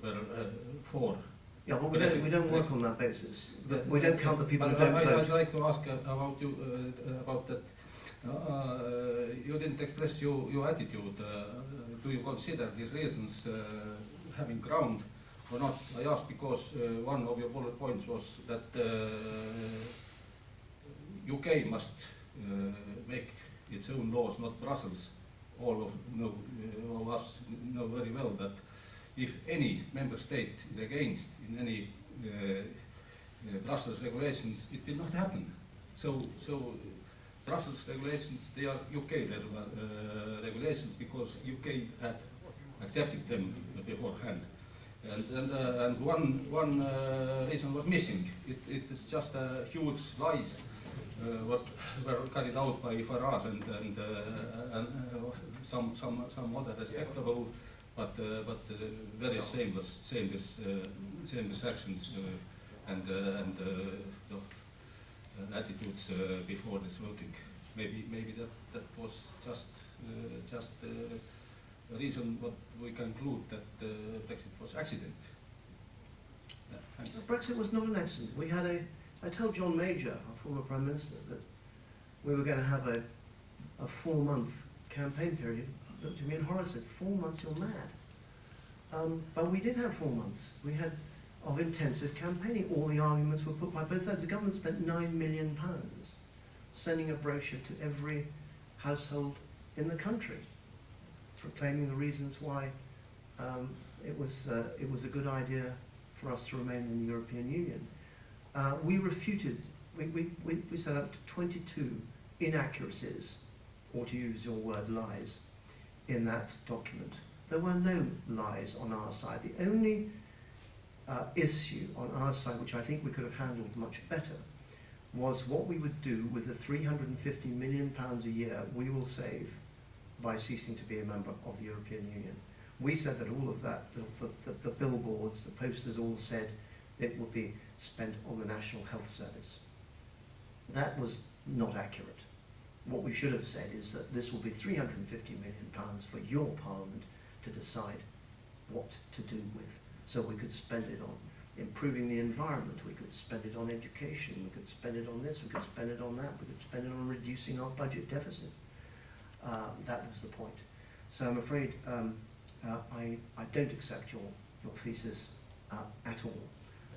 were for. Yeah, well, we don't work on that basis. We don't count the people who don't vote. I'd like to ask about you about that. You didn't express your attitude. Do you consider these reasons having ground or not? I ask because one of your bullet points was that UK must make its own laws, not Brussels. All of us know very well that if any member state is against in any Brussels regulations, it will not happen. So Brussels regulations, they are UK regulations because UK had accepting them beforehand. And one reason was missing. It is just a huge lies what were carried out by Farage and some other respectable, but very shameless actions and attitudes before this voting. Maybe that was just a reason what we conclude that Brexit was accident. Yeah, thanks. Brexit was not an accident. We had I told John Major, our former Prime Minister, that we were going to have a 4-month campaign period. He looked at me in horror and said, 4 months, you're mad. But we did have 4 months. We had of intensive campaigning. All the arguments were put by both sides. The government spent £9 million sending a brochure to every household in the country, proclaiming the reasons why it was a good idea for us to remain in the European Union. We refuted, we set up 22 inaccuracies, or to use your word, lies, in that document. There were no lies on our side. The only issue on our side, which I think we could have handled much better, was what we would do with the £350 million a year we will save by ceasing to be a member of the European Union. We said that all of that, the billboards, the posters all said it would be spent on the National Health Service. That was not accurate. What we should have said is that this will be £350 million for your Parliament to decide what to do with. So we could spend it on improving the environment, we could spend it on education, we could spend it on this, we could spend it on that, we could spend it on reducing our budget deficit. That was the point. So I'm afraid I don't accept your thesis at all.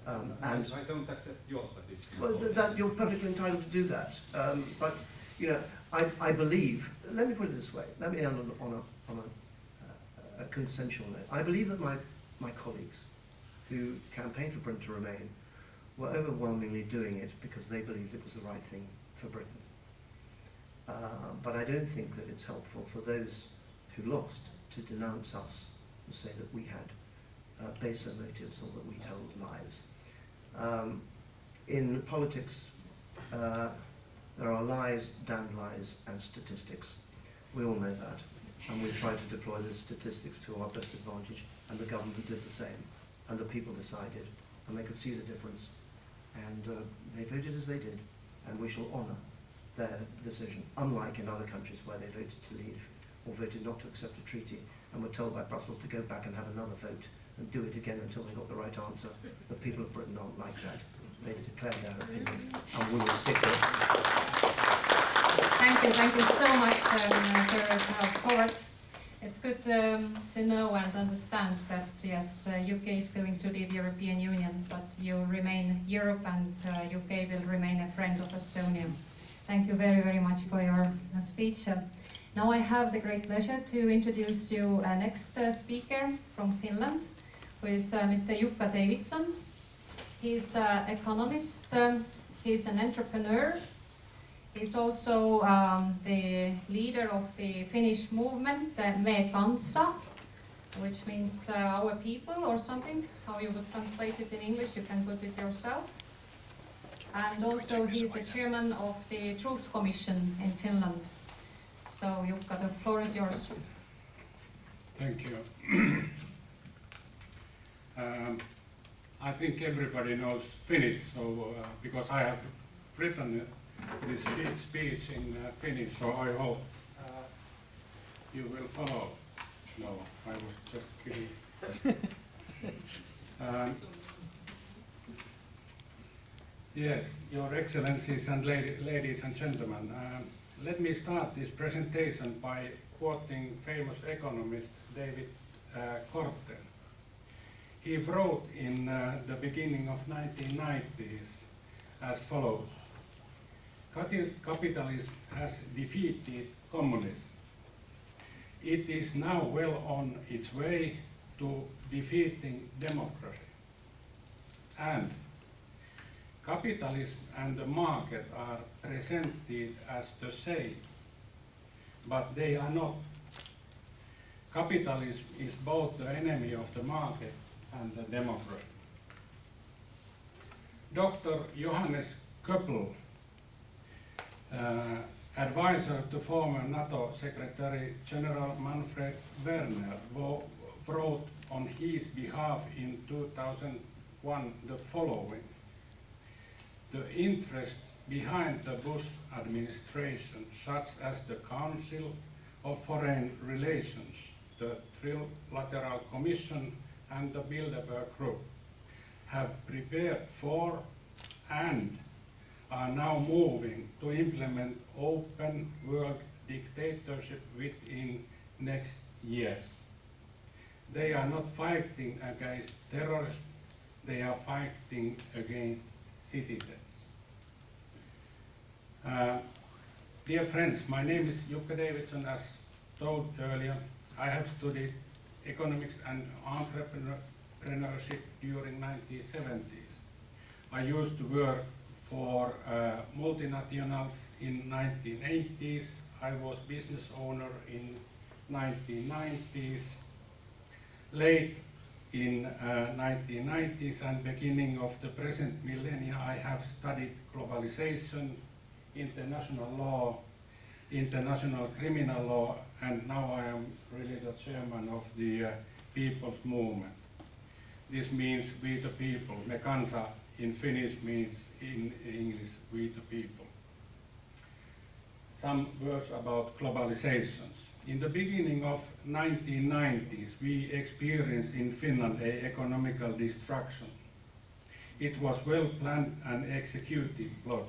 And I don't accept your thesis. Well, you're perfectly entitled to do that. But you know, I believe. Let me put it this way. Let me end on a consensual note. I believe that my colleagues who campaigned for Britain to remain were overwhelmingly doing it because they believed it was the right thing for Britain. But I don't think that it's helpful for those who lost to denounce us and say that we had baser motives or that we told lies. In politics, there are lies, damned lies, and statistics. We all know that. And we tried to deploy the statistics to our best advantage, and the government did the same. And the people decided, and they could see the difference. And they voted as they did, and we shall honour their decision, unlike in other countries where they voted to leave or voted not to accept a treaty and were told by Brussels to go back and have another vote and do it again until they got the right answer. The people of Britain aren't like that. They declared their opinion, and we will stick to it. Thank you so much, Sir Howard. It's good to know and understand that, yes, UK is going to leave European Union, but you remain Europe, and UK will remain a friend of Estonia. Thank you very, very much for your speech. Now I have the great pleasure to introduce you next speaker from Finland, who is Mr. Jukka Davidson. He's an economist, he's an entrepreneur. He's also the leader of the Finnish movement, Me Kansa, which means our people or something. How you would translate it in English, you can put it yourself. And also he's the chairman of the Truth Commission in Finland. So Jukka, the floor is yours. Thank you. I think everybody knows Finnish, so because I have written this speech in Finnish, so I hope you will follow. No, I was just kidding. Yes, Your Excellencies and ladies and gentlemen, let me start this presentation by quoting famous economist David Korten. He wrote in the beginning of 1990s as follows: Capitalism has defeated communism. It is now well on its way to defeating democracy. And capitalism and the market are presented as the same, but they are not. capitalism is both the enemy of the market and the democracy. Dr. Johannes Köppl, advisor to former NATO Secretary General Manfred Werner, wrote on his behalf in 2001 the following: "The interests behind the Bush administration, such as the Council of Foreign Relations, the Trilateral Commission and the Bilderberg Group, have prepared for and are now moving to implement open world dictatorship within next years. They are not fighting against terrorists, they are fighting against citizens." Dear friends, my name is Jukka Davidson. As told earlier, I have studied economics and entrepreneurship during 1970s. I used to work for multinationals in 1980s. I was business owner in 1990s. Late in 1990s and beginning of the present millennia, I have studied globalization, international law, international criminal law, and now I am really the chairman of the People's Movement. This means we the people. Me kansa in Finnish means in English we the people. Some words about globalizations. In the beginning of 1990s, we experienced in Finland an economical destruction. It was well planned and executed plot.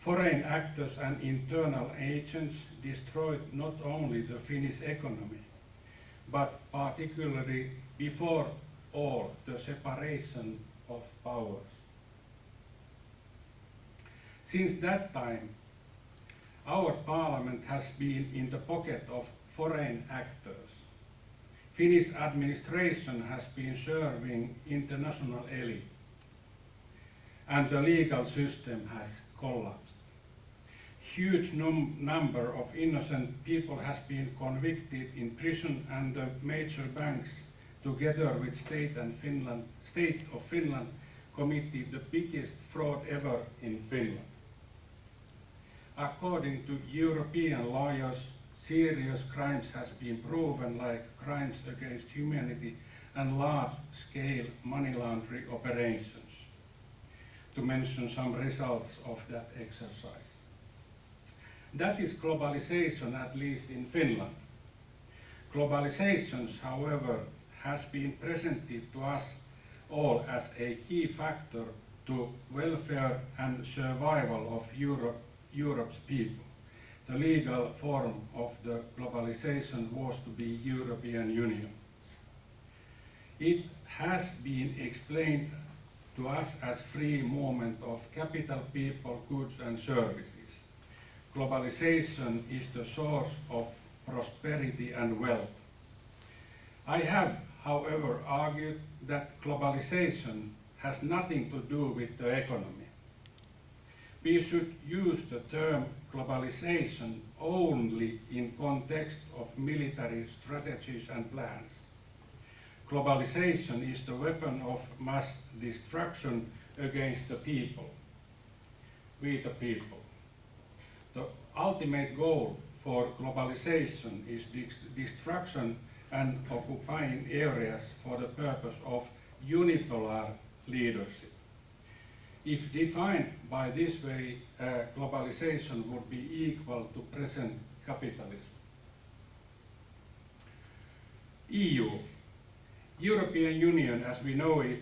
Foreign actors and internal agents destroyed not only the Finnish economy, but particularly before all the separation of powers. Since that time, our parliament has been in the pocket of foreign actors. Finnish administration has been serving international elite, and the legal system has collapsed. Huge number of innocent people has been convicted in prison, and the major banks, together with State of Finland, committed the biggest fraud ever in Finland. According to European lawyers, serious crimes has been proven, like crimes against humanity and large-scale money laundering operations, to mention some results of that exercise. That is globalization, at least in Finland. Globalization, however, has been presented to us all as a key factor to welfare and survival of Europe's people. The legal form of the globalization was to be European Union. It has been explained to us as free movement of capital, people, goods and services. Globalization is the source of prosperity and wealth. I have, however, argued that globalization has nothing to do with the economy. We should use the term globalization only in context of military strategies and plans. Globalization is the weapon of mass destruction against the people, we the people. The ultimate goal for globalization is destruction and occupying areas for the purpose of unipolar leadership. If defined by this way, globalization would be equal to present capitalism. EU, European Union as we know it,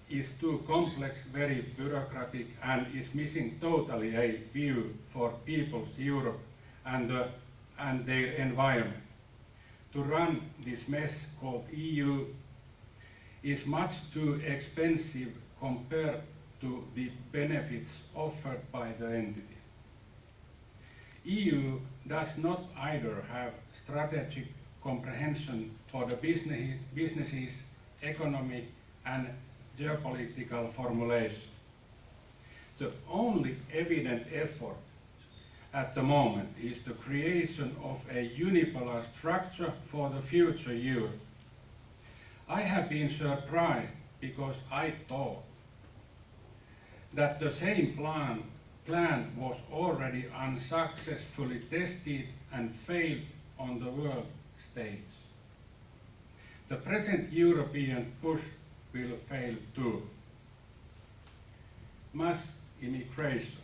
is too complex, very bureaucratic, and is missing totally a view for people's Europe and their environment. To run this mess called EU is much too expensive compared to the benefits offered by the entity. EU does not either have strategic comprehension for the businesses, economy and geopolitical formulation. The only evident effort at the moment is the creation of a unipolar structure for the future Europe. I have been surprised because I thought that the same plan was already unsuccessfully tested and failed on the world stage. The present European push will fail too. Mass immigration.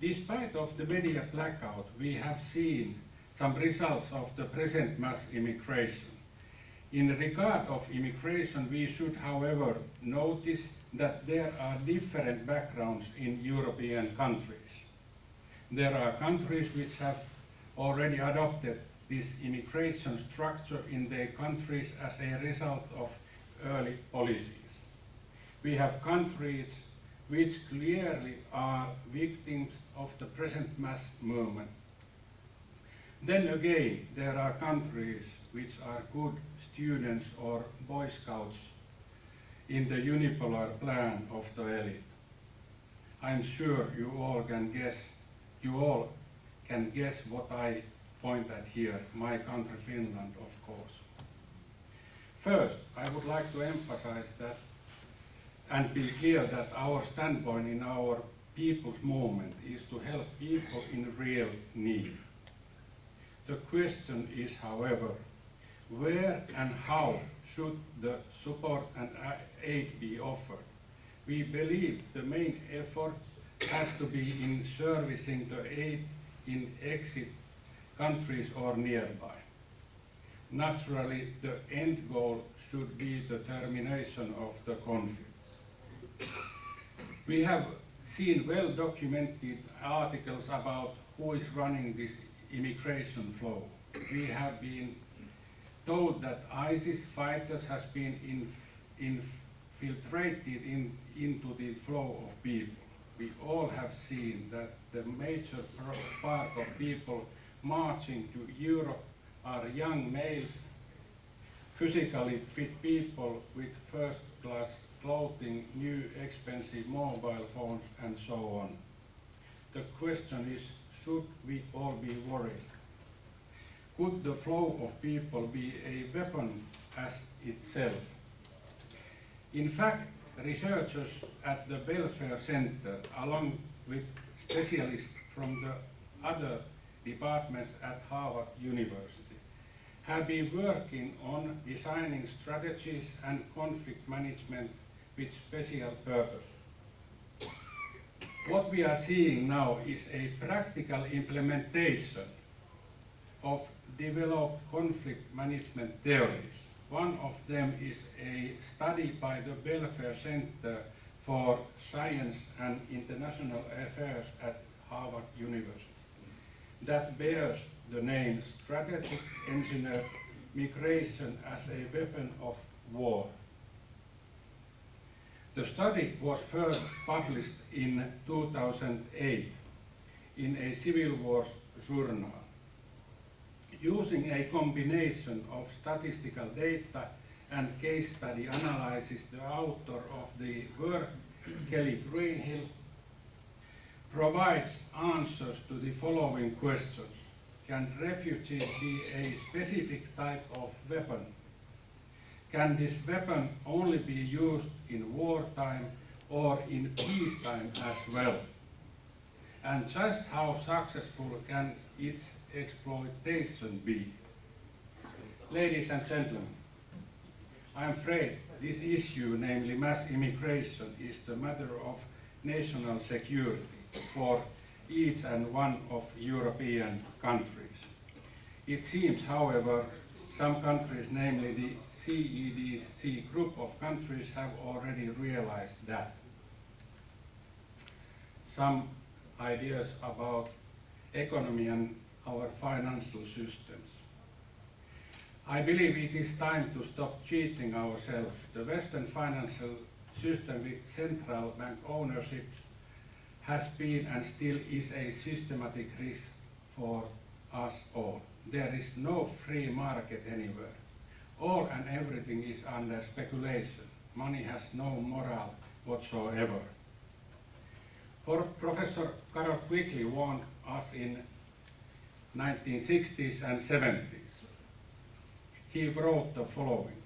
Despite of the media blackout, we have seen some results of the present mass immigration. In regard of immigration, we should, however, notice that there are different backgrounds in European countries. There are countries which have already adopted this immigration structure in their countries as a result of early policies. We have countries which clearly are victims of the present mass movement. Then again, there are countries which are good students or Boy Scouts in the unipolar plan of the elite. I'm sure you all can guess what I point at here, my country Finland, of course. First, I would like to emphasize that and be clear that our standpoint in our people's movement is to help people in real need. The question is, however, where and how should the support and aid be offered? We believe the main effort has to be in servicing the aid in exit countries or nearby. Naturally, the end goal should be the termination of the conflict. We have seen well-documented articles about who is running this immigration flow. We have been told that ISIS fighters has been infiltrated into the flow of people. We all have seen that the major part of people marching to Europe are young males, physically fit people with first-class clothing, new expensive mobile phones, and so on. The question is, should we all be worried? Could the flow of people be a weapon as itself? In fact, researchers at the Welfare Center, along with specialists from the other departments at Harvard University, have been working on designing strategies and conflict management with special purpose. What we are seeing now is a practical implementation of developed conflict management theories. One of them is a study by the Welfare Center for Science and International Affairs at Harvard University that bears the name Strategic Engineered Migration as a Weapon of War. The study was first published in 2008 in a Civil Wars journal. Using a combination of statistical data and case study analysis, the author of the work, Kelly Greenhill, provides answers to the following questions. Can refugees be a specific type of weapon? Can this weapon only be used in wartime or in peacetime as well? And just how successful can its exploitation be? Ladies and gentlemen, I am afraid this issue, namely mass immigration, is the matter of national security for each and one of European countries. It seems, however, some countries, namely the CEDC group of countries, have already realized that. Some ideas about economy and our financial systems. I believe it is time to stop cheating ourselves. The Western financial system with central bank ownership has been and still is a systematic risk for us all. There is no free market anywhere. All and everything is under speculation. Money has no moral whatsoever. For Professor Carol Quigley warned us in 1960s and 70s. He wrote the following: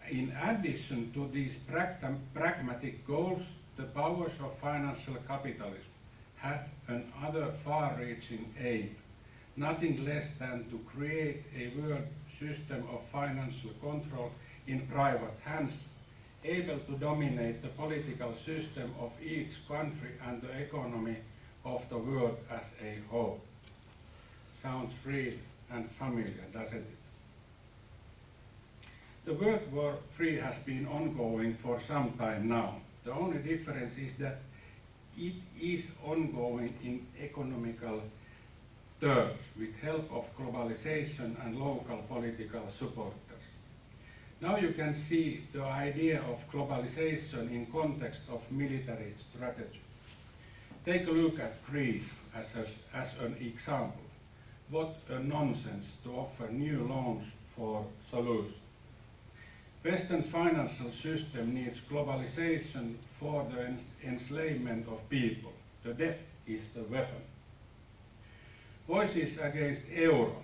in addition to these pragmatic goals, the powers of financial capitalism had another far-reaching aim, nothing less than to create a world system of financial control in private hands, able to dominate the political system of each country and the economy of the world as a whole. Sounds real and familiar, doesn't it? The World War III has been ongoing for some time now. The only difference is that it is ongoing in economical terms with help of globalization and local political supporters. Now you can see the idea of globalization in context of military strategy. Take a look at Greece as an example. What a nonsense to offer new loans for solutions. Western financial system needs globalization for the enslavement of people. The debt is the weapon. Voices against euro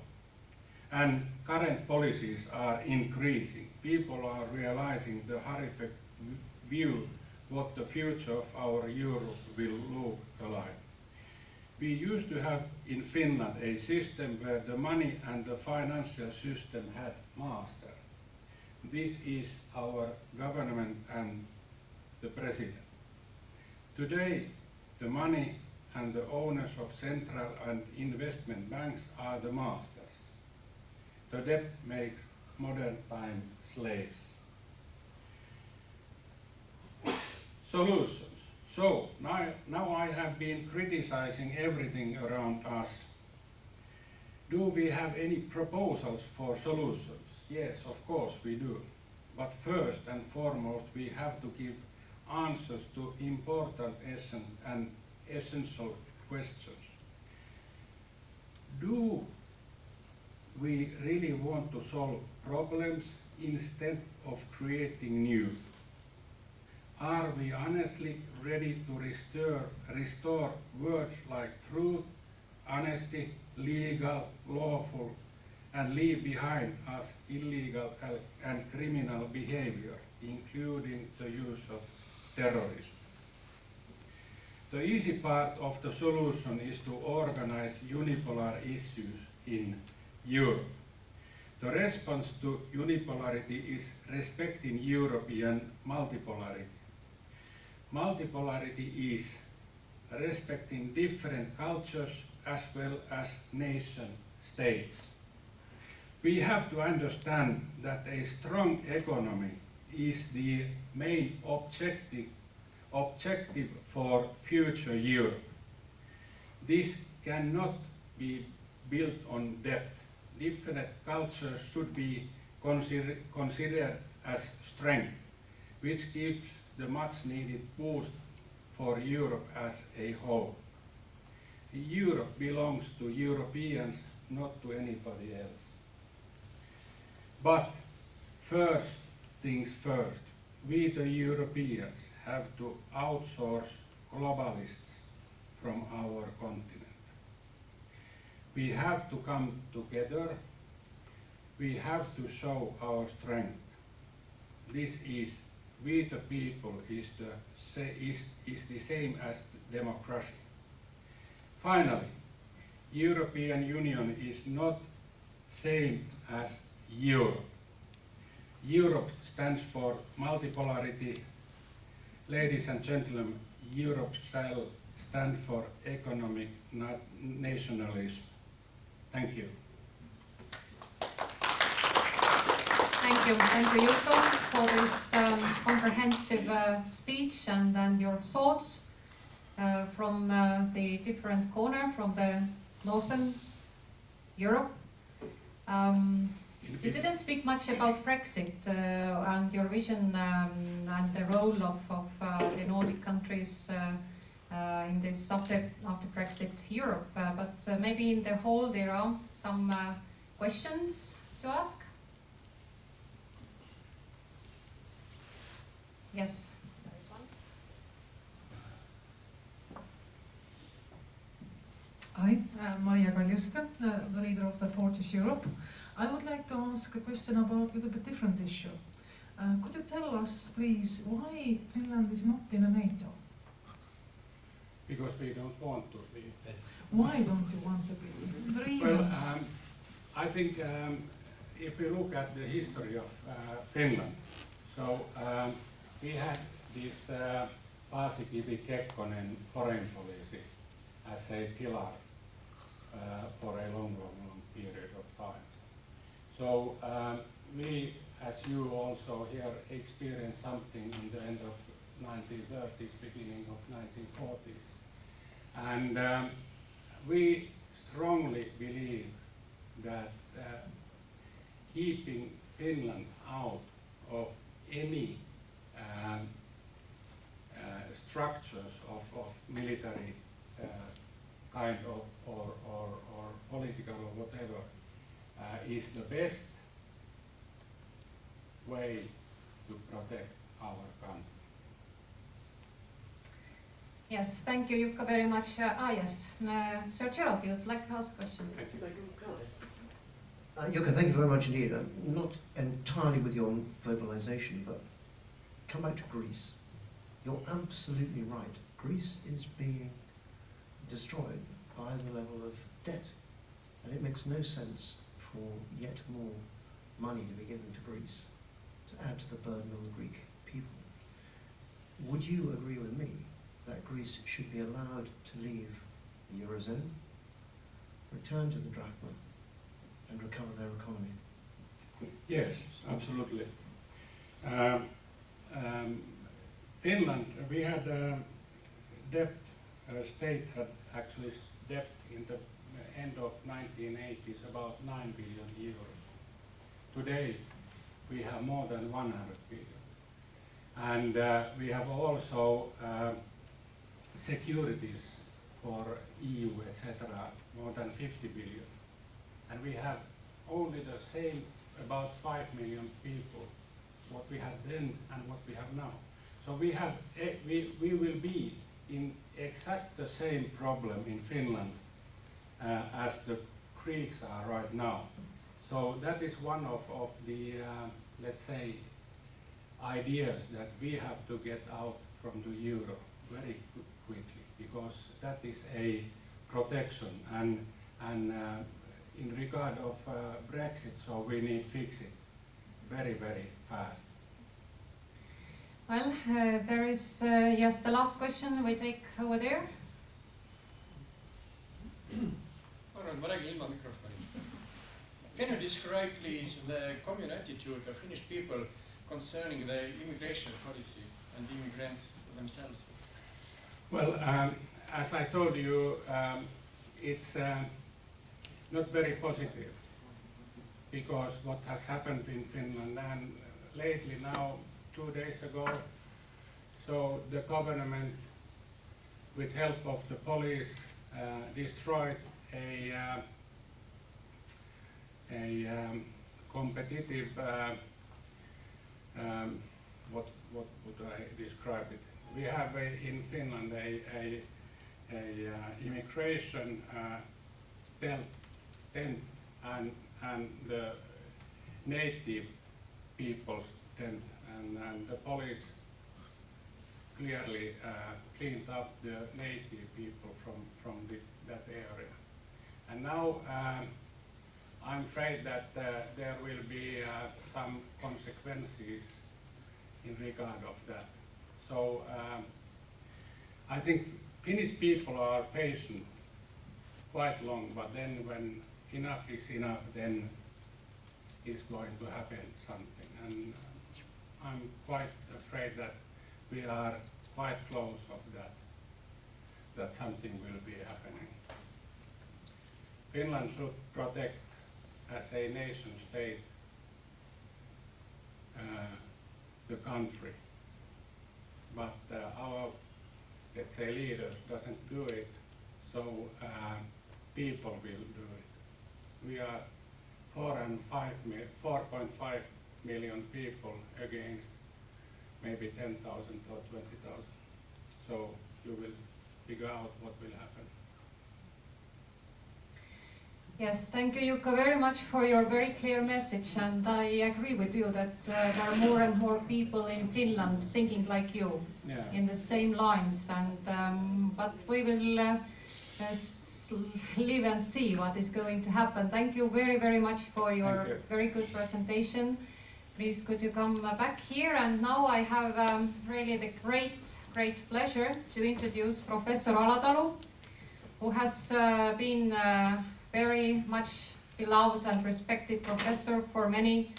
and current policies are increasing. People are realizing the horrific view what the future of our Europe will look like. We used to have in Finland a system where the money and the financial system had master. This is our government and the president. Today, the money and the owners of central and investment banks are the masters. The debt makes modern time slaves. Solutions. So, now I have been criticizing everything around us. Do we have any proposals for solutions? Yes, of course we do. But first and foremost, we have to give answers to important and essential questions. Do we really want to solve problems instead of creating new? Are we honestly ready to restore words like truth, honesty, legal, lawful, and leave behind us illegal and criminal behavior, including the use of terrorism? The easy part of the solution is to organize unipolar issues in Europe. The response to unipolarity is respecting European multipolarity. Multipolarity is respecting different cultures as well as nation states. We have to understand that a strong economy is the main objective for future Europe. This cannot be built on debt. Different cultures should be considered as strength, which gives the much needed boost for Europe as a whole. Europe belongs to Europeans, not to anybody else. But first things first, we the Europeans have to outsource globalists from our continent. We have to come together. We have to show our strength. This is, we the people, is the same as democracy. Finally, European Union is not same as Europe. Europe stands for multipolarity. Ladies and gentlemen, Europe shall stand for economic nationalism. Thank you. Thank you, Jukka, for this comprehensive speech and your thoughts from the different corner from the Northern Europe. You didn't speak much about Brexit and your vision and the role of the Nordic countries in this after Brexit Europe, but maybe in the whole there are some questions to ask. Yes, there is one. Hi, I'm Maria Kaljuste, the leader of the Fortis Europe. I would like to ask a question about a little bit different issue. Could you tell us, please, why Finland is not in a NATO? Because we don't want to be. Why don't you want to be? The reasons. Well, I think if we look at the history of Finland, so we had this Paasikivi Kekkonen foreign policy as a pillar for a long period of time. So we, as you also here, experienced something in the end of 1930s, beginning of 1940s. And we strongly believe that keeping Finland out of any structures of military kind of or political or whatever is the best way to protect our country. Yes, thank you, Jukka, very much. Yes, Sir Gerald, you'd like to ask a question? Thank you. Jukka, thank you very much indeed. Not entirely with you on globalization, but come back to Greece. You're absolutely right. Greece is being destroyed by the level of debt. And it makes no sense for yet more money to be given to Greece to add to the burden on the Greek people. Would you agree with me that Greece should be allowed to leave the Eurozone, return to the drachma, and recover their economy? Yes, absolutely. Finland, we had debt, state had actually debt in the end of 1980s about 9 billion euros. Today we have more than 100 billion. And we have also securities for EU, etc., more than 50 billion. And we have only the same, about 5 million people, what we had then and what we have now. So we have, we will be in exact the same problem in Finland as the Greeks are right now. So that is one of the, let's say, ideas that we have to get out from the euro very quickly, because that is a protection. And in regard of Brexit, so we need to fix it very, very fast. Well, there is, yes, the last question we take over there. Arvan, ma räägin ilma mikrofonita. Can you describe, please, the common attitude of Finnish people concerning the immigration policy and the immigrants themselves? Well, as I told you, it's not very positive, because what has happened in Finland, and lately now, 2 days ago, so the government, with help of the police, destroyed a competitive, what would I describe it? We have in Finland a immigration tent and the native people's tent, and the police clearly cleaned up the native people from that area. And now I'm afraid that there will be some consequences in regard of that. So I think Finnish people are patient quite long, but then when enough is enough, then it's going to happen something. And I'm quite afraid that we are quite close of that something will be happening. Finland should protect, as a nation state, the country, but our, let's say, leaders doesn't do it, so people will do it. We are 4.5 million people against maybe 10,000 or 20,000. So you will figure out what will happen. Yes, thank you, Jukka, very much for your very clear message, and I agree with you that there are more and more people in Finland thinking like you, in the same lines, and but we will live and see what is going to happen. Thank you very, very much for your very good presentation. Please, could you come back here? And now I have really the great pleasure to introduce Professor Alatalu, who has been very much beloved and respected professor for many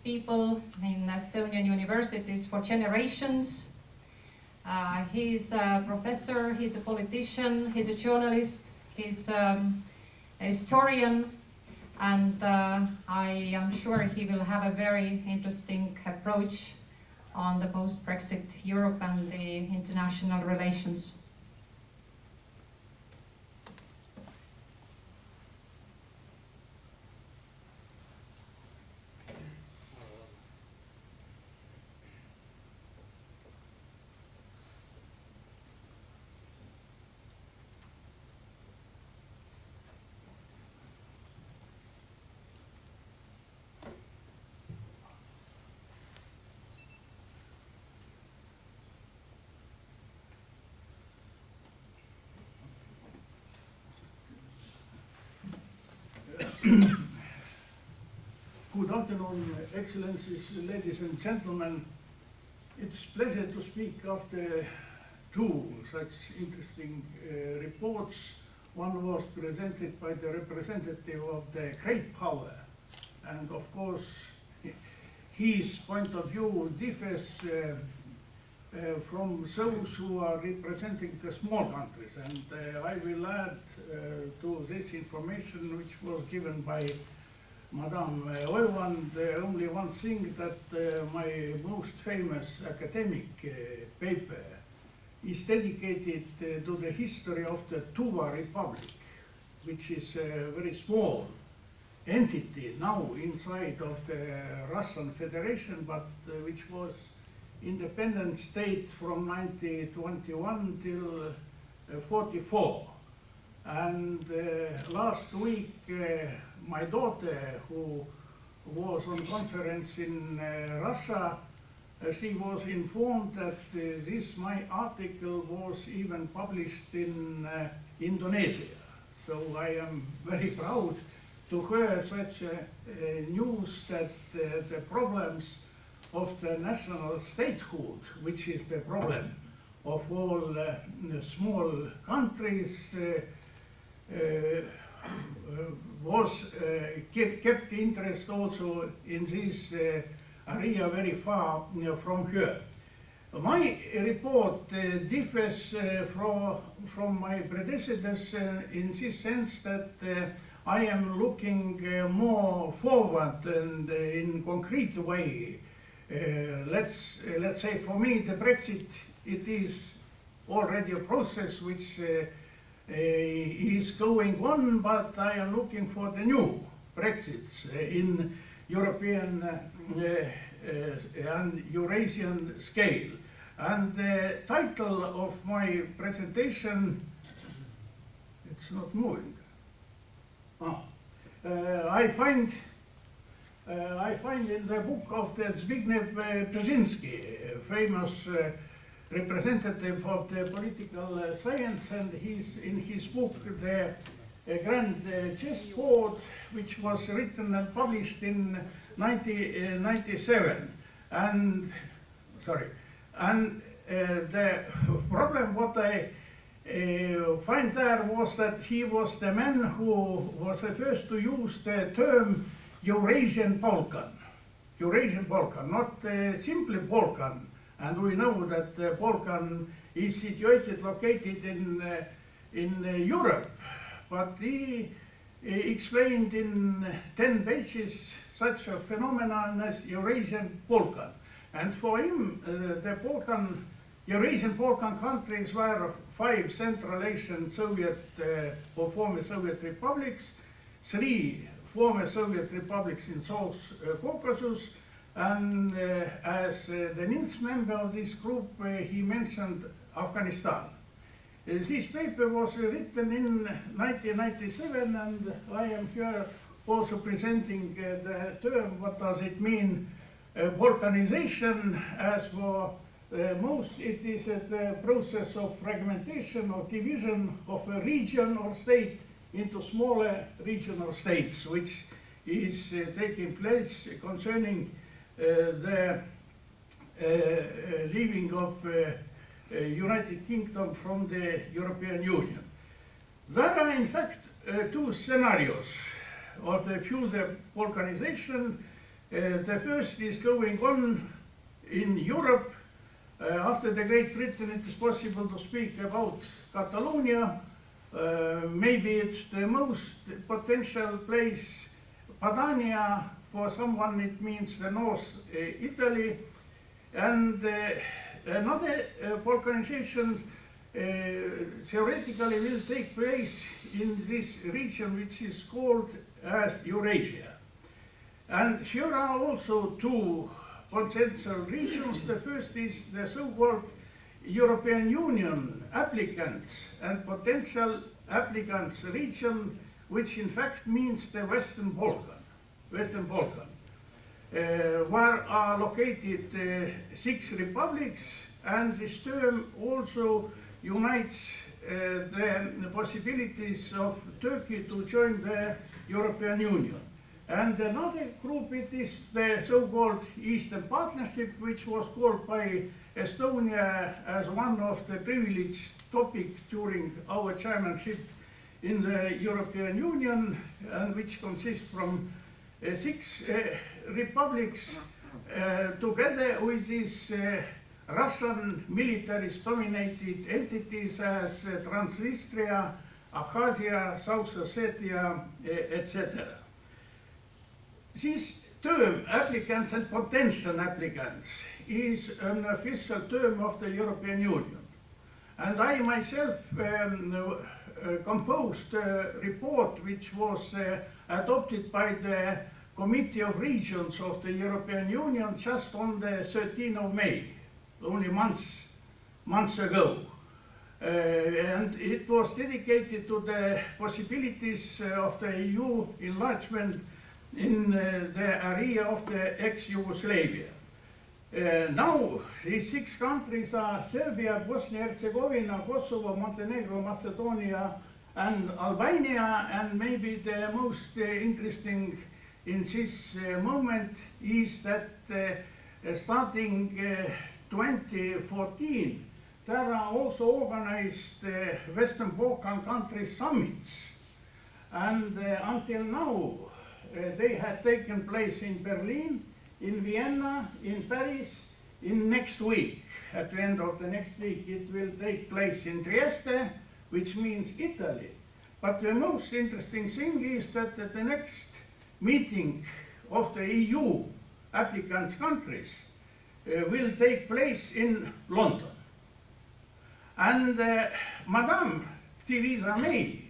people in Estonian universities for generations. He's a professor, he's a politician, he's a journalist, he's a historian, and I am sure he will have a very interesting approach on the post-Brexit Europe and the international relations. Good afternoon, Excellencies, ladies and gentlemen. It's a pleasure to speak after two such interesting reports. One was presented by the representative of the great power, and of course his point of view differs from those who are representing the small countries, and I will add to this information which was given by Madame Oiland only one thing, that my most famous academic paper is dedicated to the history of the Tuva Republic, which is a very small entity now inside of the Russian Federation, but which was independent state from 1921 till 1944. And last week my daughter, who was on conference in Russia, she was informed that my article was even published in Indonesia. So I am very proud to hear such news, that the problems of the national statehood, which is the problem of all small countries, was kept interest also in this area very far from here. My report differs from my predecessors in this sense that I am looking more forward and in concrete way. Let's say for me the Brexit, it is already a process which is going on, but I am looking for the new Brexits in European and Eurasian scale. And the title of my presentation, it's not moving. I find in the book of the Zbigniew Brzezinski, famous representative of the political science, and in his book, The Grand Chessboard, which was written and published in 1997. And the problem what I find there was that he was the man who was the first to use the term Eurasian Balkan, not simply Balkan. And we know that the Balkan is located in Europe, but he explained in 10 pages such a phenomenon as Eurasian Balkan. And for him, the Eurasian Balkan countries were 5 Central Asian Soviet or former Soviet republics, 3 former Soviet republics in South Caucasus, and as the ninth member of this group, he mentioned Afghanistan. This paper was written in 1997, and I am here also presenting the term, what does it mean, Balkanization, as for most it is the process of fragmentation or division of a region or state into smaller regional states, which is taking place concerning the leaving of United Kingdom from the European Union. There are in fact two scenarios of the future Balkanization. The first is going on in Europe. After the Great Britain, it is possible to speak about Catalonia. Maybe it's the most potential place. Padania, for someone it means the North Italy. And another Balkanization theoretically will take place in this region which is called as Eurasia. And here are also two potential regions. The first is the so-called European Union applicants and potential applicants region, which in fact means the Western Balkan, where are located 6 republics, and this term also unites the possibilities of Turkey to join the European Union. And another group, it is the so-called Eastern Partnership, which was called by Estonia as one of the privileged topics during our chairmanship in the European Union, and which consists from 6 republics together with these Russian militarist-dominated entities as Transnistria, Abkhazia, South Ossetia, etc. This term, applicants and potential applicants, is an official term of the European Union. And I myself composed a report which was adopted by the Committee of Regions of the European Union just on the 13th of May, only months ago. And it was dedicated to the possibilities of the EU enlargement in the area of the ex-Yugoslavia. Now, these 6 countries are Serbia, Bosnia-Herzegovina, Kosovo, Montenegro, Macedonia, and Albania, and maybe the most interesting in this moment is that starting 2014, there are also organized Western Balkan country summits, and until now they have taken place in Berlin, in Vienna, in Paris. In next week, at the end of the next week, it will take place in Trieste, which means Italy. But the most interesting thing is that at the next meeting of the EU applicants countries will take place in London. And Madame Theresa May,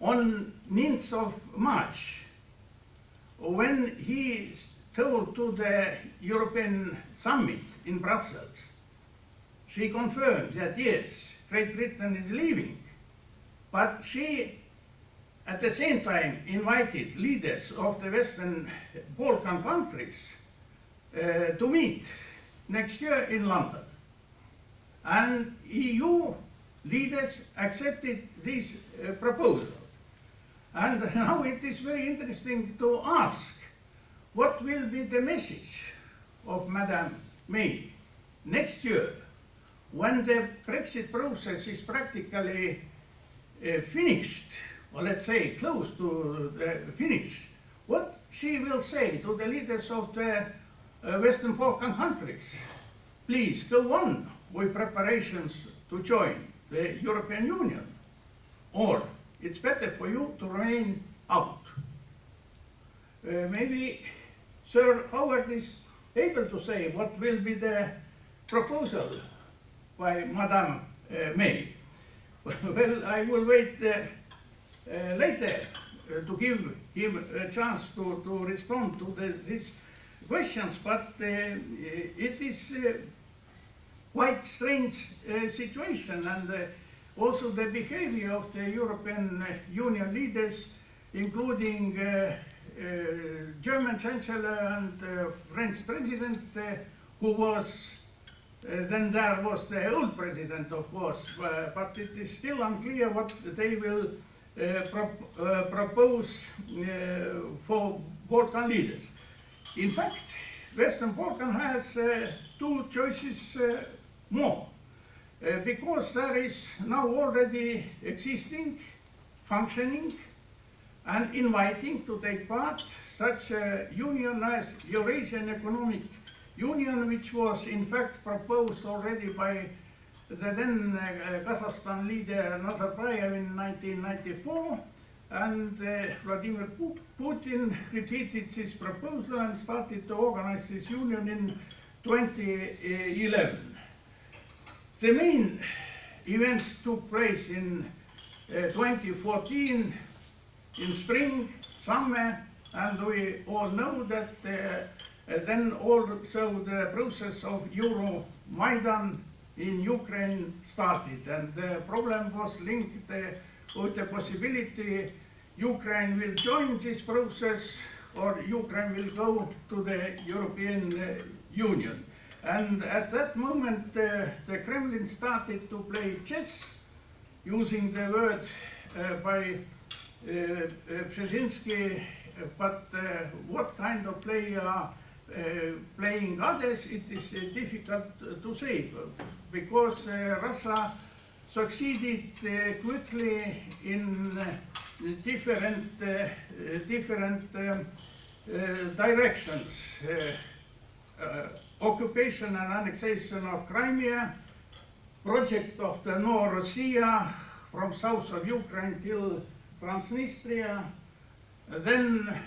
on 9th of March, when he told to the European summit in Brussels, she confirmed that yes, Great Britain is leaving, but she at the same time invited leaders of the Western Balkan countries to meet next year in London. And EU leaders accepted this proposal. And now it is very interesting to ask, what will be the message of Madame May next year, when the Brexit process is practically finished, or let's say close to the finish? What she will say to the leaders of the Western Balkan countries? Please go on with preparations to join the European Union, or it's better for you to remain out. Maybe Sir Howard is able to say what will be the proposal by Madame May. Well, I will wait later to give him a chance to respond to these questions, but it is quite strange situation, and also the behavior of the European Union leaders, including German Chancellor and French President, who was, then there was the old President, of course, but it is still unclear what they will propose for Balkan leaders. In fact, Western Balkan has two choices more, because there is now already existing, functioning, and inviting to take part such a union as Eurasian Economic Union, which was in fact proposed already by the then Kazakhstan leader Nazarbayev in 1994, and Vladimir Putin repeated this proposal and started to organize this union in 2011. The main events took place in 2014 in spring, summer, and we all know that then also the process of Euromaidan in Ukraine started, and the problem was linked with the possibility Ukraine will join this process or Ukraine will go to the European Union. And at that moment the Kremlin started to play chess, using the word by Brzezinski, but what kind of play are playing others, it is difficult to say, because Russia succeeded quickly in different directions. Occupation and annexation of Crimea, project of the Novorossiya from south of Ukraine till Transnistria. Then,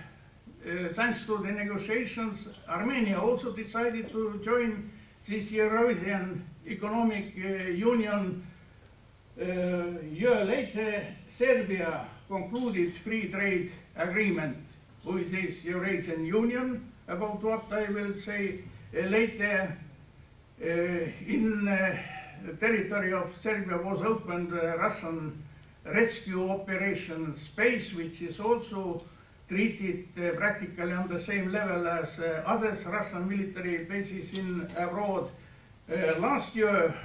thanks to the negotiations, Armenia also decided to join this Eurasian Economic Union. A year later, Serbia concluded free trade agreement with this Eurasian Union, about what I will say later. In the territory of Serbia was opened Russian rescue operation space, which is also treated practically on the same level as other Russian military bases in abroad. Last year,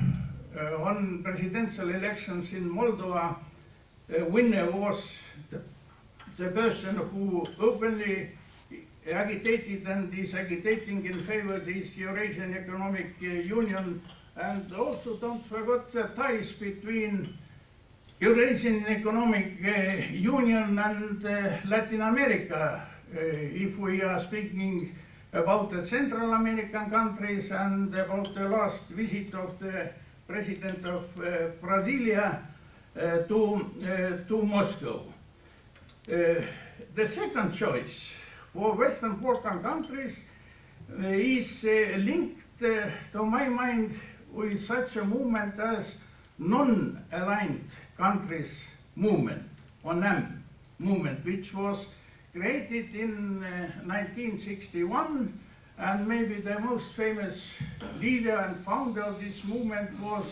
on presidential elections in Moldova, winner was the person who openly agitated and is agitating in favor of this Eurasian Economic Union. And also don't forget the ties between Eurasian Economic Union and Latin America. If we are speaking about the Central American countries and about the last visit of the President of Brasilia to Moscow. The second choice for Western Balkan countries is linked, to my mind, with such a movement as non-aligned countries movement, or NAM movement, which was created in 1961, and maybe the most famous leader and founder of this movement was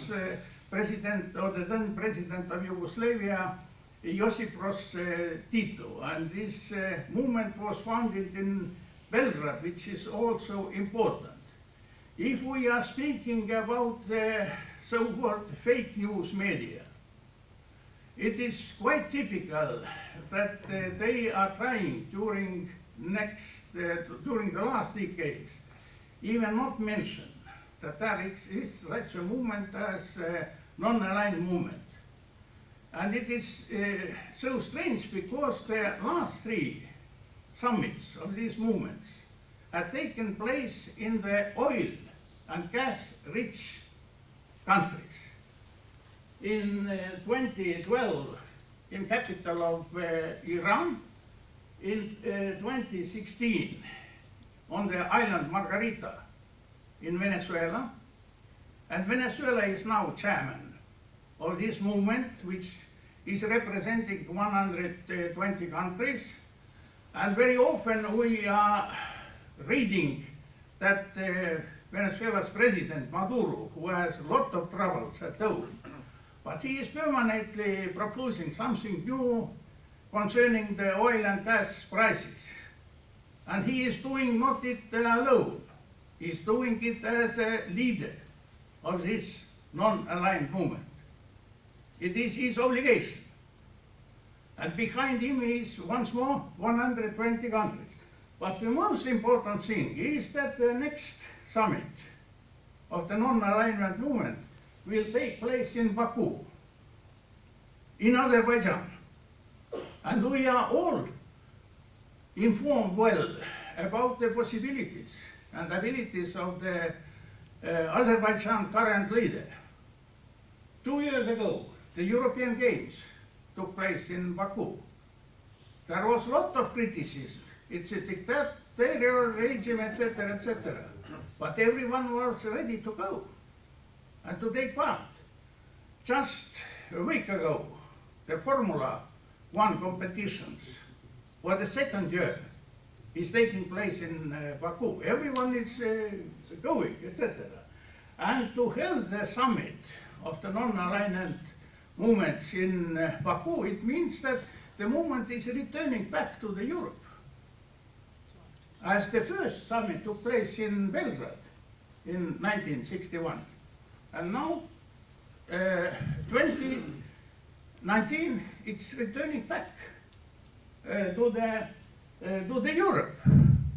President, or the then President of Yugoslavia, Josip Broz Tito. And this movement was founded in Belgrade, which is also important. If we are speaking about the so-called fake news media, it is quite typical that they are trying during the last decades even not mention that there exists such a movement as non-aligned movement. And it is so strange, because the last three summits of these movements had taken place in the oil and gas-rich countries. In 2012, in capital of Iran, in 2016, on the island Margarita in Venezuela, and Venezuela is now chairman of this movement, which is representing 120 countries. And very often we are reading that Venezuela's president, Maduro, who has a lot of troubles at home, But he is permanently proposing something new concerning the oil and gas prices. And he is doing not it alone. He is doing it as a leader of this non-aligned movement. It is his obligation. And behind him is once more 120 countries. But the most important thing is that the next summit of the non-alignment movement will take place in Baku, in Azerbaijan. And we are all informed well about the possibilities and abilities of the Azerbaijan current leader. 2 years ago, the European Games took place in Baku. There was a lot of criticism. It's a dictatorial regime, etc., etc. But everyone was ready to go and to take part. Just a week ago, the Formula 1 competitions for the second year is taking place in Baku. Everyone is going, etc. And to hold the summit of the non-alignment movements in Baku, it means that the movement is returning back to the Europe. As the first summit took place in Belgrade in 1961. And now, 2019, it's returning back to the Europe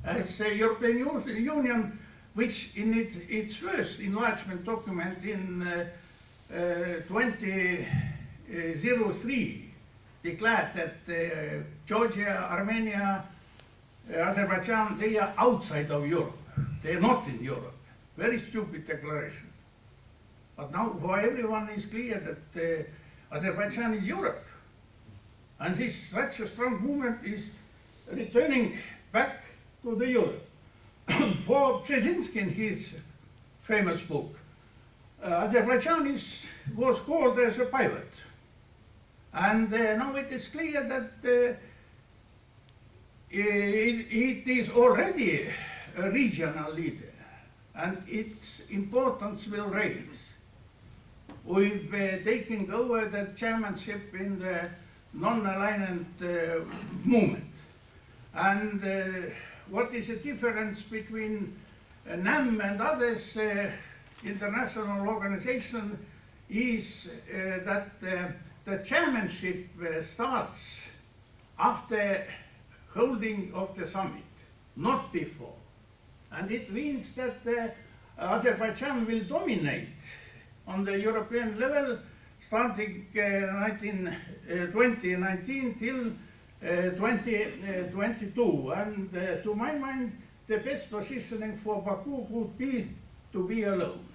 as a European Union, which in its first enlargement document in 2003 declared that Georgia, Armenia, Azerbaijan, they are outside of Europe. They are not in Europe. Very stupid declaration. But now for everyone is clear that Azerbaijan is Europe. And this such a strong movement is returning back to the Europe. For Brzezinski in his famous book, Azerbaijan was called as a pivot. And now it is clear that it is already a regional leader, and its importance will rise. We've taken over the chairmanship in the non-alignment movement. And what is the difference between NAM and others international organization is that the chairmanship starts after holding of the summit, not before. And it means that Azerbaijan will dominate on the European level starting 2019 till 2022. And to my mind, the best positioning for Baku would be to be alone.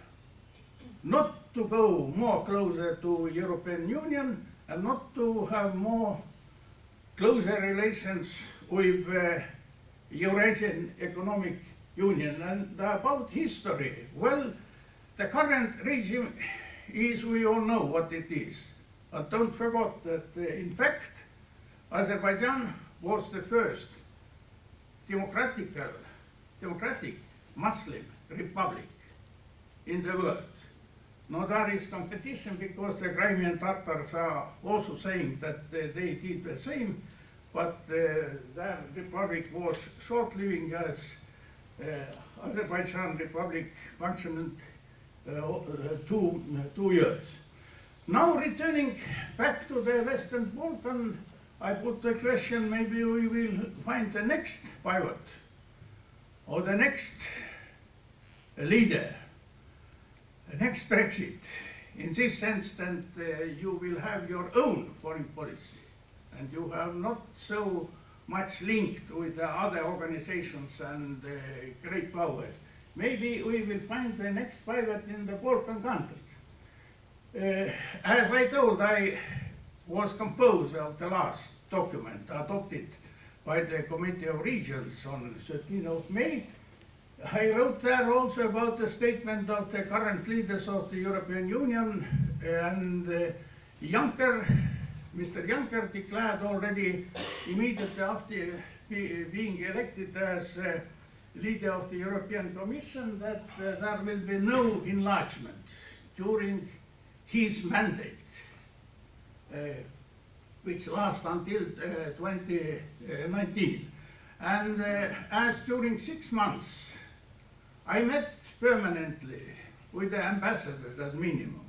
Not to go more closer to European Union and not to have more closer relations with Eurasian Economic Union. And about history, well, the current regime is, we all know what it is. But don't forget that, in fact, Azerbaijan was the first democratic Muslim republic in the world. Now there is competition because the Crimean Tatars are also saying that they did the same, but their republic was short-living as Azerbaijan Republic functioned 2 years. Now returning back to the Western Balkan, I put the question, maybe we will find the next pivot or the next leader, the next Brexit, in this sense that you will have your own foreign policy and you have not so much linked with the other organizations and great powers. Maybe we will find the next pivot in the Balkan countries. As I told, I was composer of the last document adopted by the Committee of Regions on 13th of May. I wrote there also about the statement of the current leaders of the European Union, and Mr. Juncker declared already immediately after being elected as leader of the European Commission that there will be no enlargement during his mandate. which lasts until 2019. And as during 6 months, I met permanently with the ambassadors as minimum,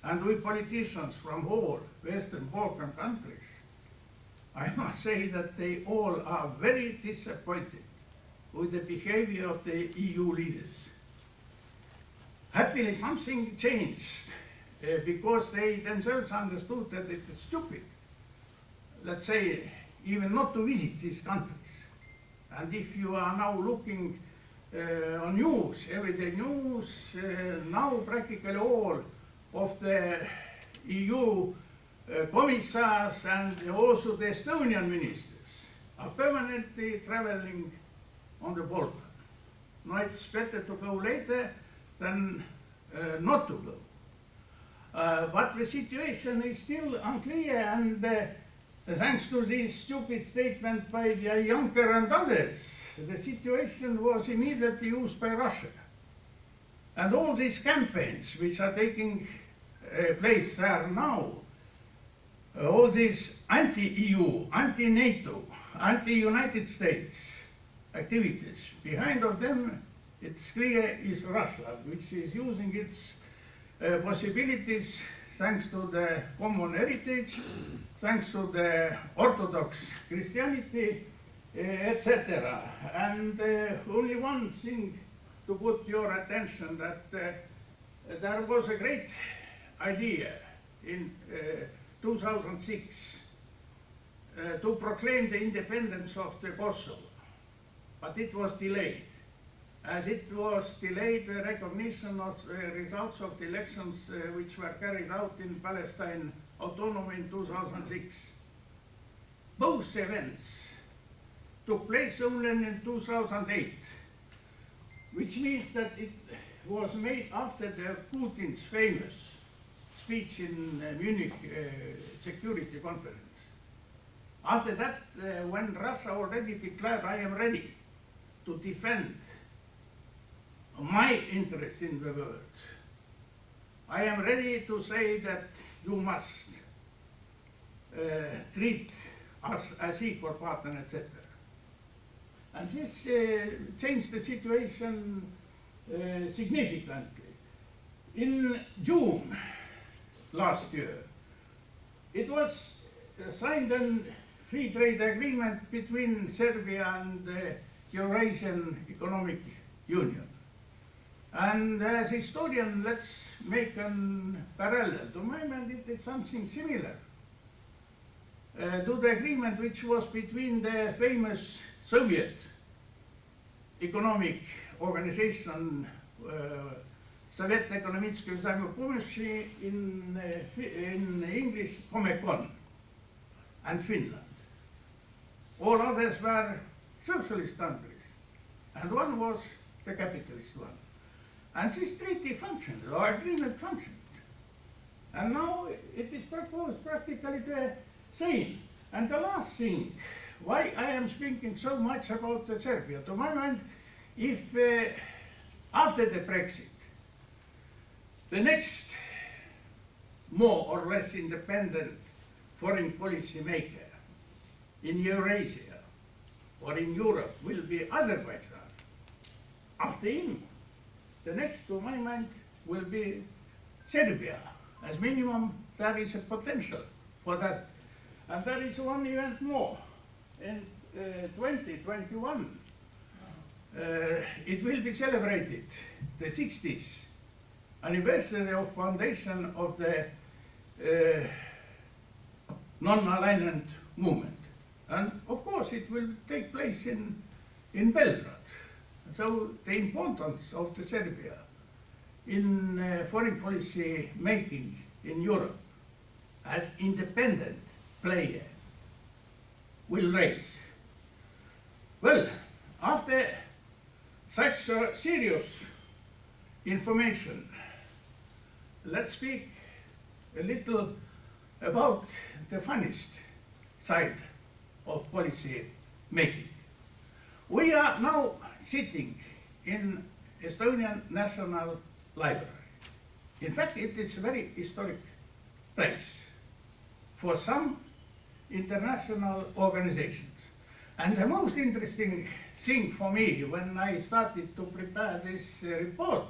and with politicians from all Western Balkan countries, I must say that they all are very disappointed with the behavior of the EU leaders. Happily, something changed because they themselves understood that it is stupid, let's say, even not to visit these countries. And if you are now looking on news, everyday news, now practically all of the EU commissars and also the Estonian ministers are permanently traveling on the Balkan. Now it's better to go later than not to go. But the situation is still unclear, and thanks to this stupid statement by Juncker and others, the situation was immediately used by Russia. And all these campaigns which are taking place there now, all these anti-EU, anti-NATO, anti-United States activities, behind of them, it's clear, is Russia, which is using its possibilities thanks to the common heritage, thanks to the Orthodox Christianity, etc. And only one thing to put your attention, that there was a great idea in 2006 to proclaim the independence of the Kosovo, but it was delayed. As it was delayed, the recognition of the results of the elections which were carried out in Palestine autonomy in 2006. Both events took place only in 2008, which means that it was made after the Putin's famous speech in Munich Security Conference. After that, when Russia already declared, I am ready to defend my interests in the world, I am ready to say that you must treat us as equal partner, etc. And this changed the situation significantly. In June last year, it was signed a free trade agreement between Serbia and the Eurasian Economic Union. And as a historian, let's make a parallel. To my mind, it is something similar to the agreement which was between the famous Soviet economic organization, Sovet Ekonomitsky Взаимопомощи, in English, Comecon, and Finland. All others were socialist countries, and one was the capitalist one. And this treaty functioned, or agreement functioned. And now it is proposed practically the same. And the last thing, why I am speaking so much about Serbia, to my mind, if after the Brexit, the next more or less independent foreign policy maker in Eurasia or in Europe will be Azerbaijan. After him, the next, to my mind, will be Serbia. As minimum, there is a potential for that. And there is one event more. In 2021, it will be celebrated, the 60th anniversary of foundation of the non-alignment movement. And of course, it will take place in Belgrade. So the importance of the Serbia in foreign policy making in Europe as independent player will raise. Well, after such serious information, let's speak a little about the funniest side of policy making. We are now sitting in Estonian National Library. In fact, it is a very historic place, for some international organizations. And the most interesting thing for me when I started to prepare this report,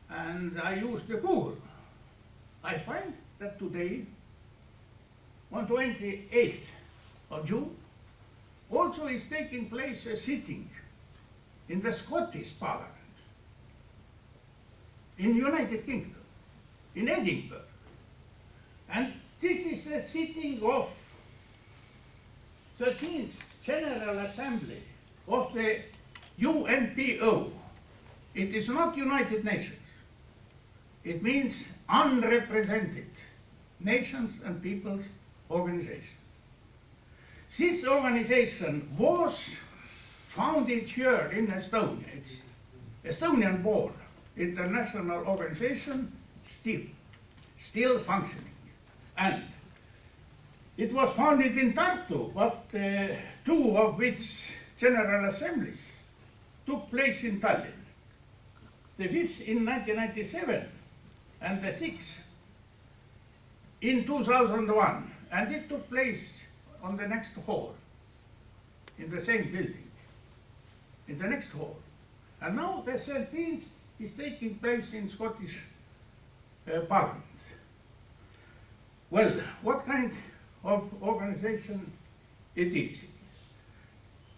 and I used the Google, I find that today, on 28th of June, also is taking place a sitting in the Scottish Parliament, in United Kingdom, in Edinburgh. And this is a sitting of 13th General Assembly of the UNPO. It is not United Nations. It means unrepresented nations and peoples organization. This organization was founded here in Estonia. It's Estonian born international organization, still functioning. And it was founded in Tartu, but two of which general assemblies took place in Tallinn. The fifth in 1997 and the sixth in 2001. And it took place on the next hall, in the same building, in the next hall. And now the 13th is taking place in Scottish Parliament. Well, what kind of organization it is?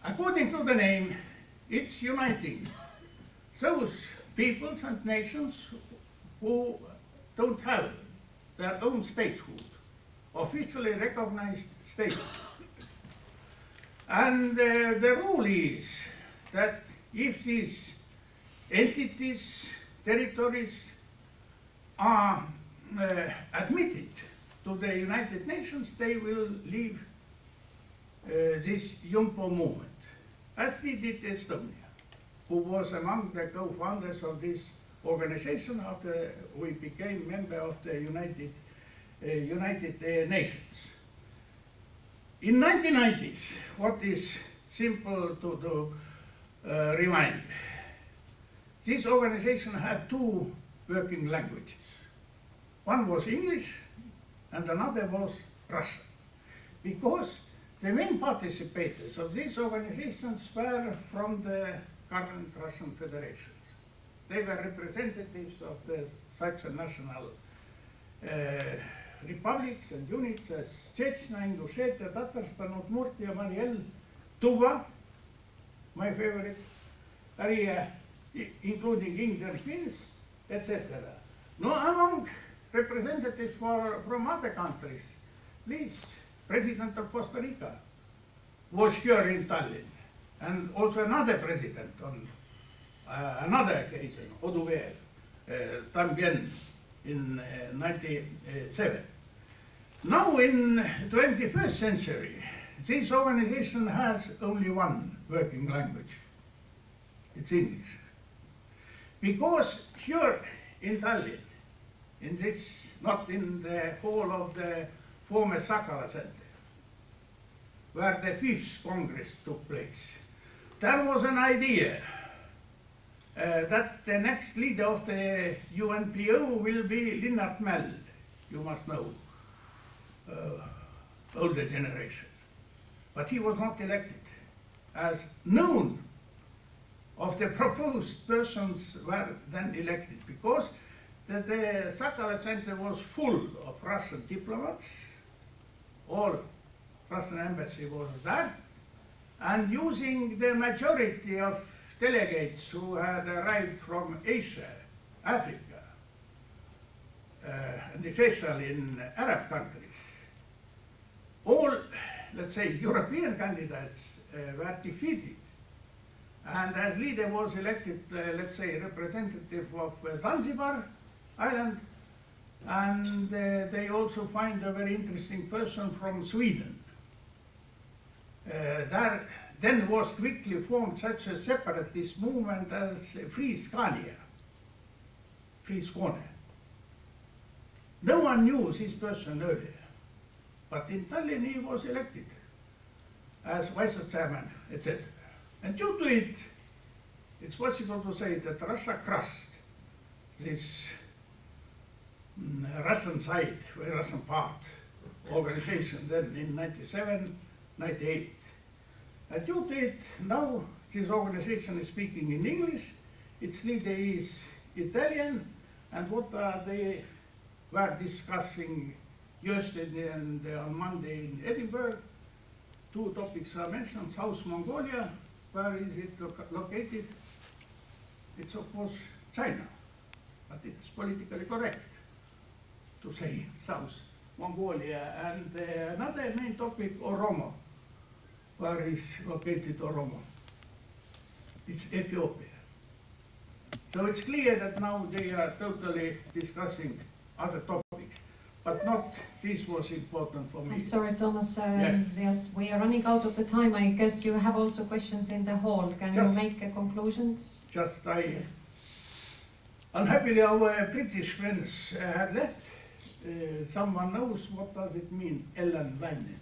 According to the name, it's uniting those peoples and nations who don't have their own statehood, officially recognized state. And the rule is that if these entities, territories are admitted to the United Nations, they will leave this UNPO movement, as we did Estonia, who was among the co-founders of this organization after we became member of the United Nations. In 1990s, what is simple to remind, this organization had two working languages. One was English and another was Russian, because the main participators of these organizations were from the current Russian federations. They were representatives of the such a national republics and units as Chechnya, Ingushetia, Tatarstan, Udmurtia, Mariel, Tuva, my favorite area, including Indian Finns, etc. No, among representatives from other countries, please, President of Costa Rica was here in Tallinn, and also another president on another occasion, Oduver, también in 97. Now in 21st century, this organization has only one working language. It's English. Because here in Tallinn, in this, not in the hall of the former Sakala Center, where the 5th Congress took place, there was an idea that the next leader of the UNPO will be Linnart Mäll, you must know, older generation. But he was not elected, as none of the proposed persons were then elected, because the Sakala Center was full of Russian diplomats, all Russian embassy was there, and using the majority of delegates who had arrived from Asia, Africa, and especially in Arab countries, all, let's say, European candidates were defeated. And as leader was elected, let's say, representative of Zanzibar Island, and they also find a very interesting person from Sweden. There then was quickly formed such a separatist movement as Free Skåne. No one knew this person earlier, but in Tallinn he was elected as vice chairman, etc. And due to it, it's possible to say that Russia crushed this Russian side, Russian part organization then in 97, 98. And due to it, now this organization is speaking in English, its leader is Italian, and what they were discussing yesterday and on Monday in Edinburgh. Two topics are mentioned: South Mongolia, where is it located? It's of course China, but it's politically correct to say South Mongolia. And another main topic, Oromo, where is located Oromo? It's Ethiopia. So it's clear that now they are totally discussing other topics, but not this was important for me. I'm sorry, Thomas. Yeah. Yes, we are running out of the time. I guess you have also questions in the hall. Can you make conclusions? Just unhappily our British friends had left. Someone knows what does it mean, Ellen Vanne?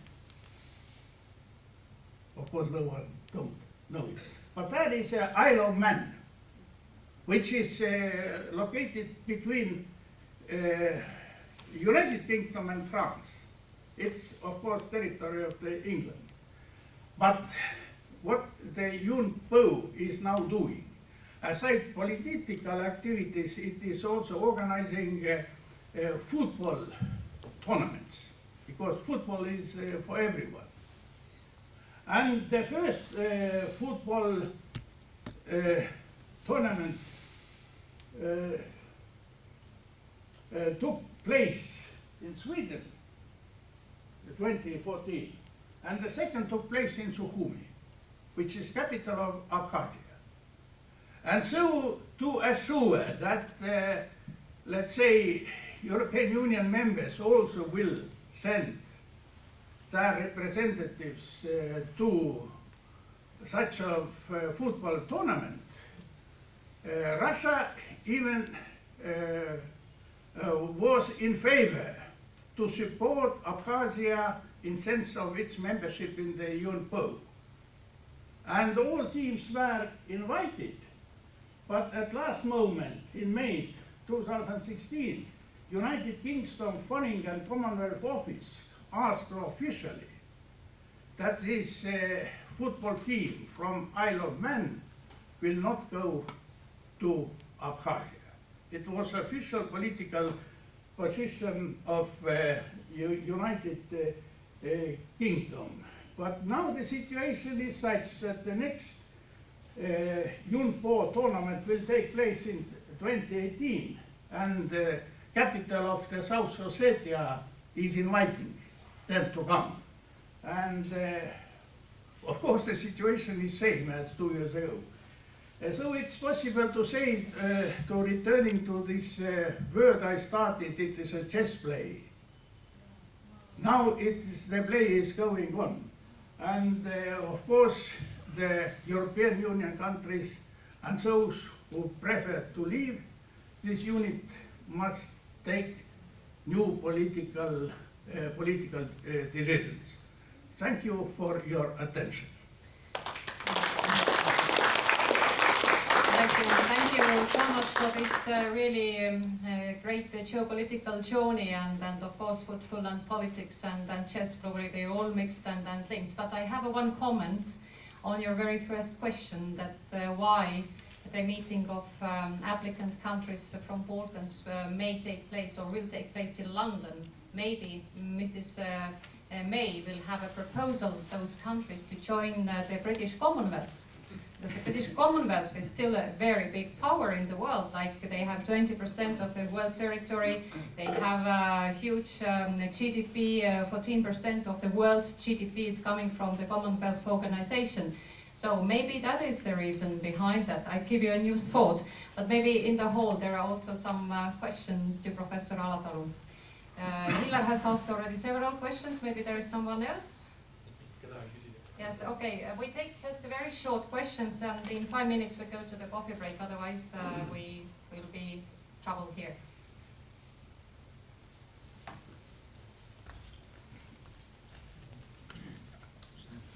Of course, no one don't know it. But that is Isle of Man, which is located between United Kingdom and France. It's of course territory of England. But what the UNPO is now doing, aside political activities, it is also organizing football tournaments, because football is for everyone. And the first football tournament took place in Sweden in 2014, and the second took place in Sukhumi, which is capital of Abkhazia. And so to assure that, let's say, European Union members also will send their representatives to such a football tournament, Russia even was in favor to support Abkhazia in sense of its membership in the UNPO. And all teams were invited, but at last moment, in May 2016, United Kingdom Foreign and Commonwealth Office asked officially that this football team from Isle of Man will not go to Abkhazia. It was official political position of United Kingdom. But now the situation is such that the next UNPO tournament will take place in 2018, and the capital of the South Ossetia is inviting them to come. And of course the situation is same as 2 years ago. So it's possible to say, to returning to this word I started, it is a chess play. Now the play is going on. And of course the European Union countries and those who prefer to leave this unit must take new political decisions. Thank you for your attention. Thank you, Thomas, for this really great geopolitical journey, and of course football and politics and chess, probably they all mixed and linked. But I have one comment on your very first question, that why the meeting of applicant countries from Balkans may take place or will take place in London. Maybe Mrs. May will have a proposal to those countries to join the British Commonwealth. Because the British Commonwealth is still a very big power in the world. Like, they have 20% of the world territory, they have a huge GDP, 14% of the world's GDP is coming from the Commonwealth organization. So maybe that is the reason behind that. I give you a new thought, but maybe in the whole there are also some questions to Professor Alatalu. Hillar has asked already several questions, maybe there is someone else? Yes, okay, we take just the very short questions, and in 5 minutes we go to the coffee break, otherwise we will be trouble here.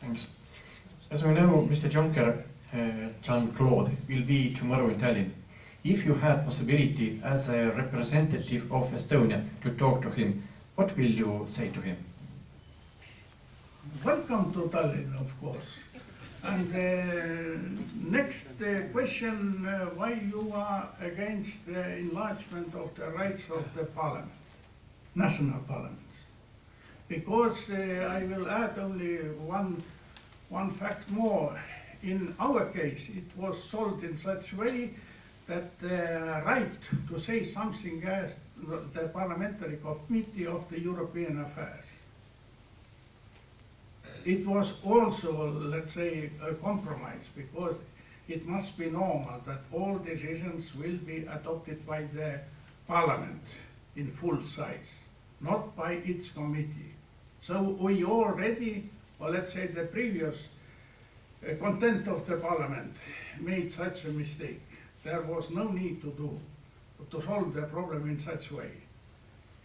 Thanks. As we know, Mr. Juncker, Jean-Claude, will be tomorrow in Tallinn. If you had possibility as a representative of Estonia to talk to him, What will you say to him? Welcome to Tallinn, of course. And next question, why you are against the enlargement of the rights of the parliament, national parliaments? Because I will add only one fact more. In our case, it was solved in such a way that the right to say something as the Parliamentary Committee of the European Affairs. It was also, let's say, a compromise, because it must be normal that all decisions will be adopted by the Parliament in full size, not by its committee. So we already, or let's say the previous content of the Parliament made such a mistake. There was no need to solve the problem in such a way.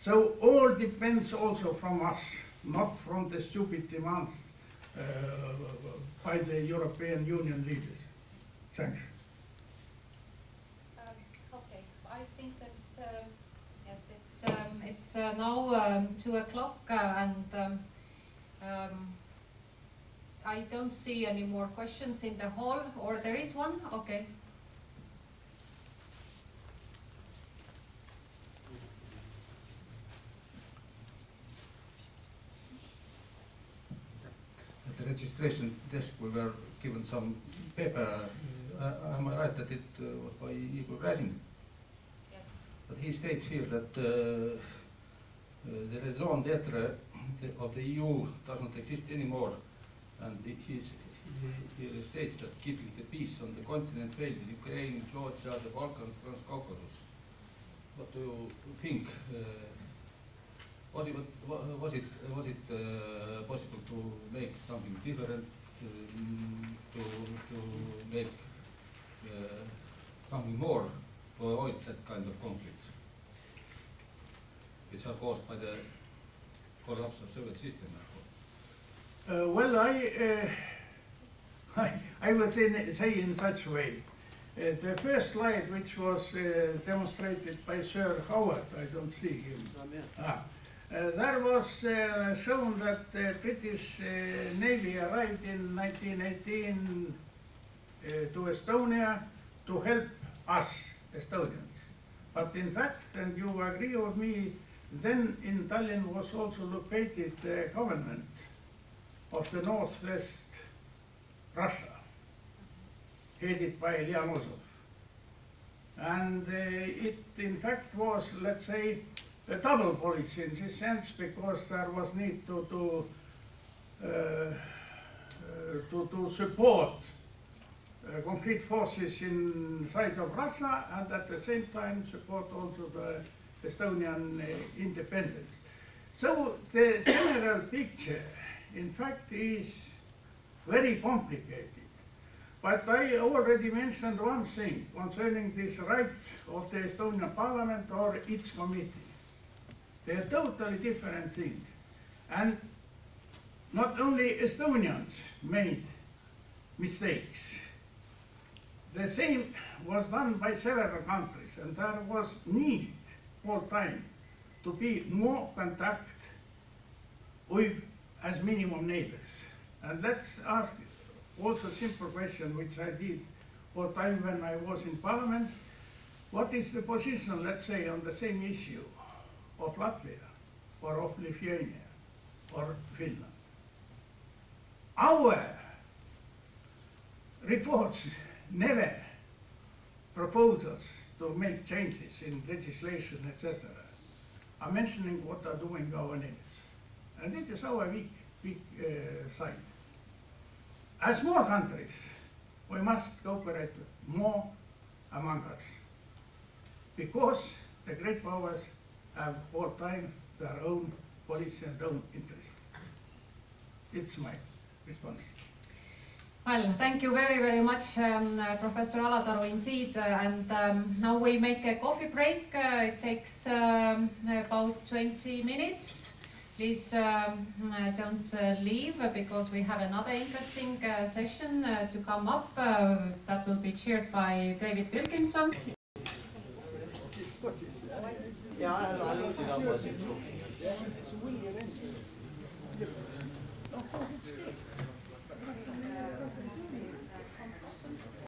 So all depends also from us, not from the stupid demands by the European Union leaders. Thanks. Okay, I think that yes, it's now 2 o'clock and I don't see any more questions in the hall, or there is one? Okay. At the registration desk we were given some paper. Am I right that it was by Igor Gräzin? Yes. But he states here that the raison d'être of the EU doesn't exist anymore, and he states that keeping the peace on the continent failed: Ukraine, Georgia, the Balkans, Trans-Caucasus. What do you think? Was it possible to make something different, to make something more to avoid that kind of conflicts, which are caused by the collapse of Soviet system? Well, I would say in such a way. The first slide, which was demonstrated by Sir Howard, I don't see him. There was shown that the British Navy arrived in 1918 to Estonia to help us, Estonians. But in fact, and you agree with me, then in Tallinn was also located the government of the Northwest Russia, headed by Lianosov. And it in fact was, let's say, a double policy in this sense, because there was need to support concrete forces inside of Russia, and at the same time support also the Estonian independence. So the general picture, in fact, is very complicated. But I already mentioned one thing concerning these rights of the Estonian parliament or its committee. They are totally different things. And not only Estonians made mistakes. The same was done by several countries, and there was need all time to be more contact with as minimum neighbors. And let's ask also a simple question, which I did all time when I was in parliament. What is the position, let's say, on the same issue of Latvia or of Lithuania or Finland? Our reports never propose us to make changes in legislation, etc. I'm mentioning what are doing our neighbors. And it is our weak side. As small countries, we must cooperate more among us, because the great powers have all time their own policy and own interests. It's my response. Well, thank you very, very much, Professor Alataru, indeed. And now we make a coffee break. It takes about 20 minutes. Please don't leave, because we have another interesting session to come up that will be chaired by David Wilkinson. Yeah, I looked it up as you're talking. It's a William. Of course it's good.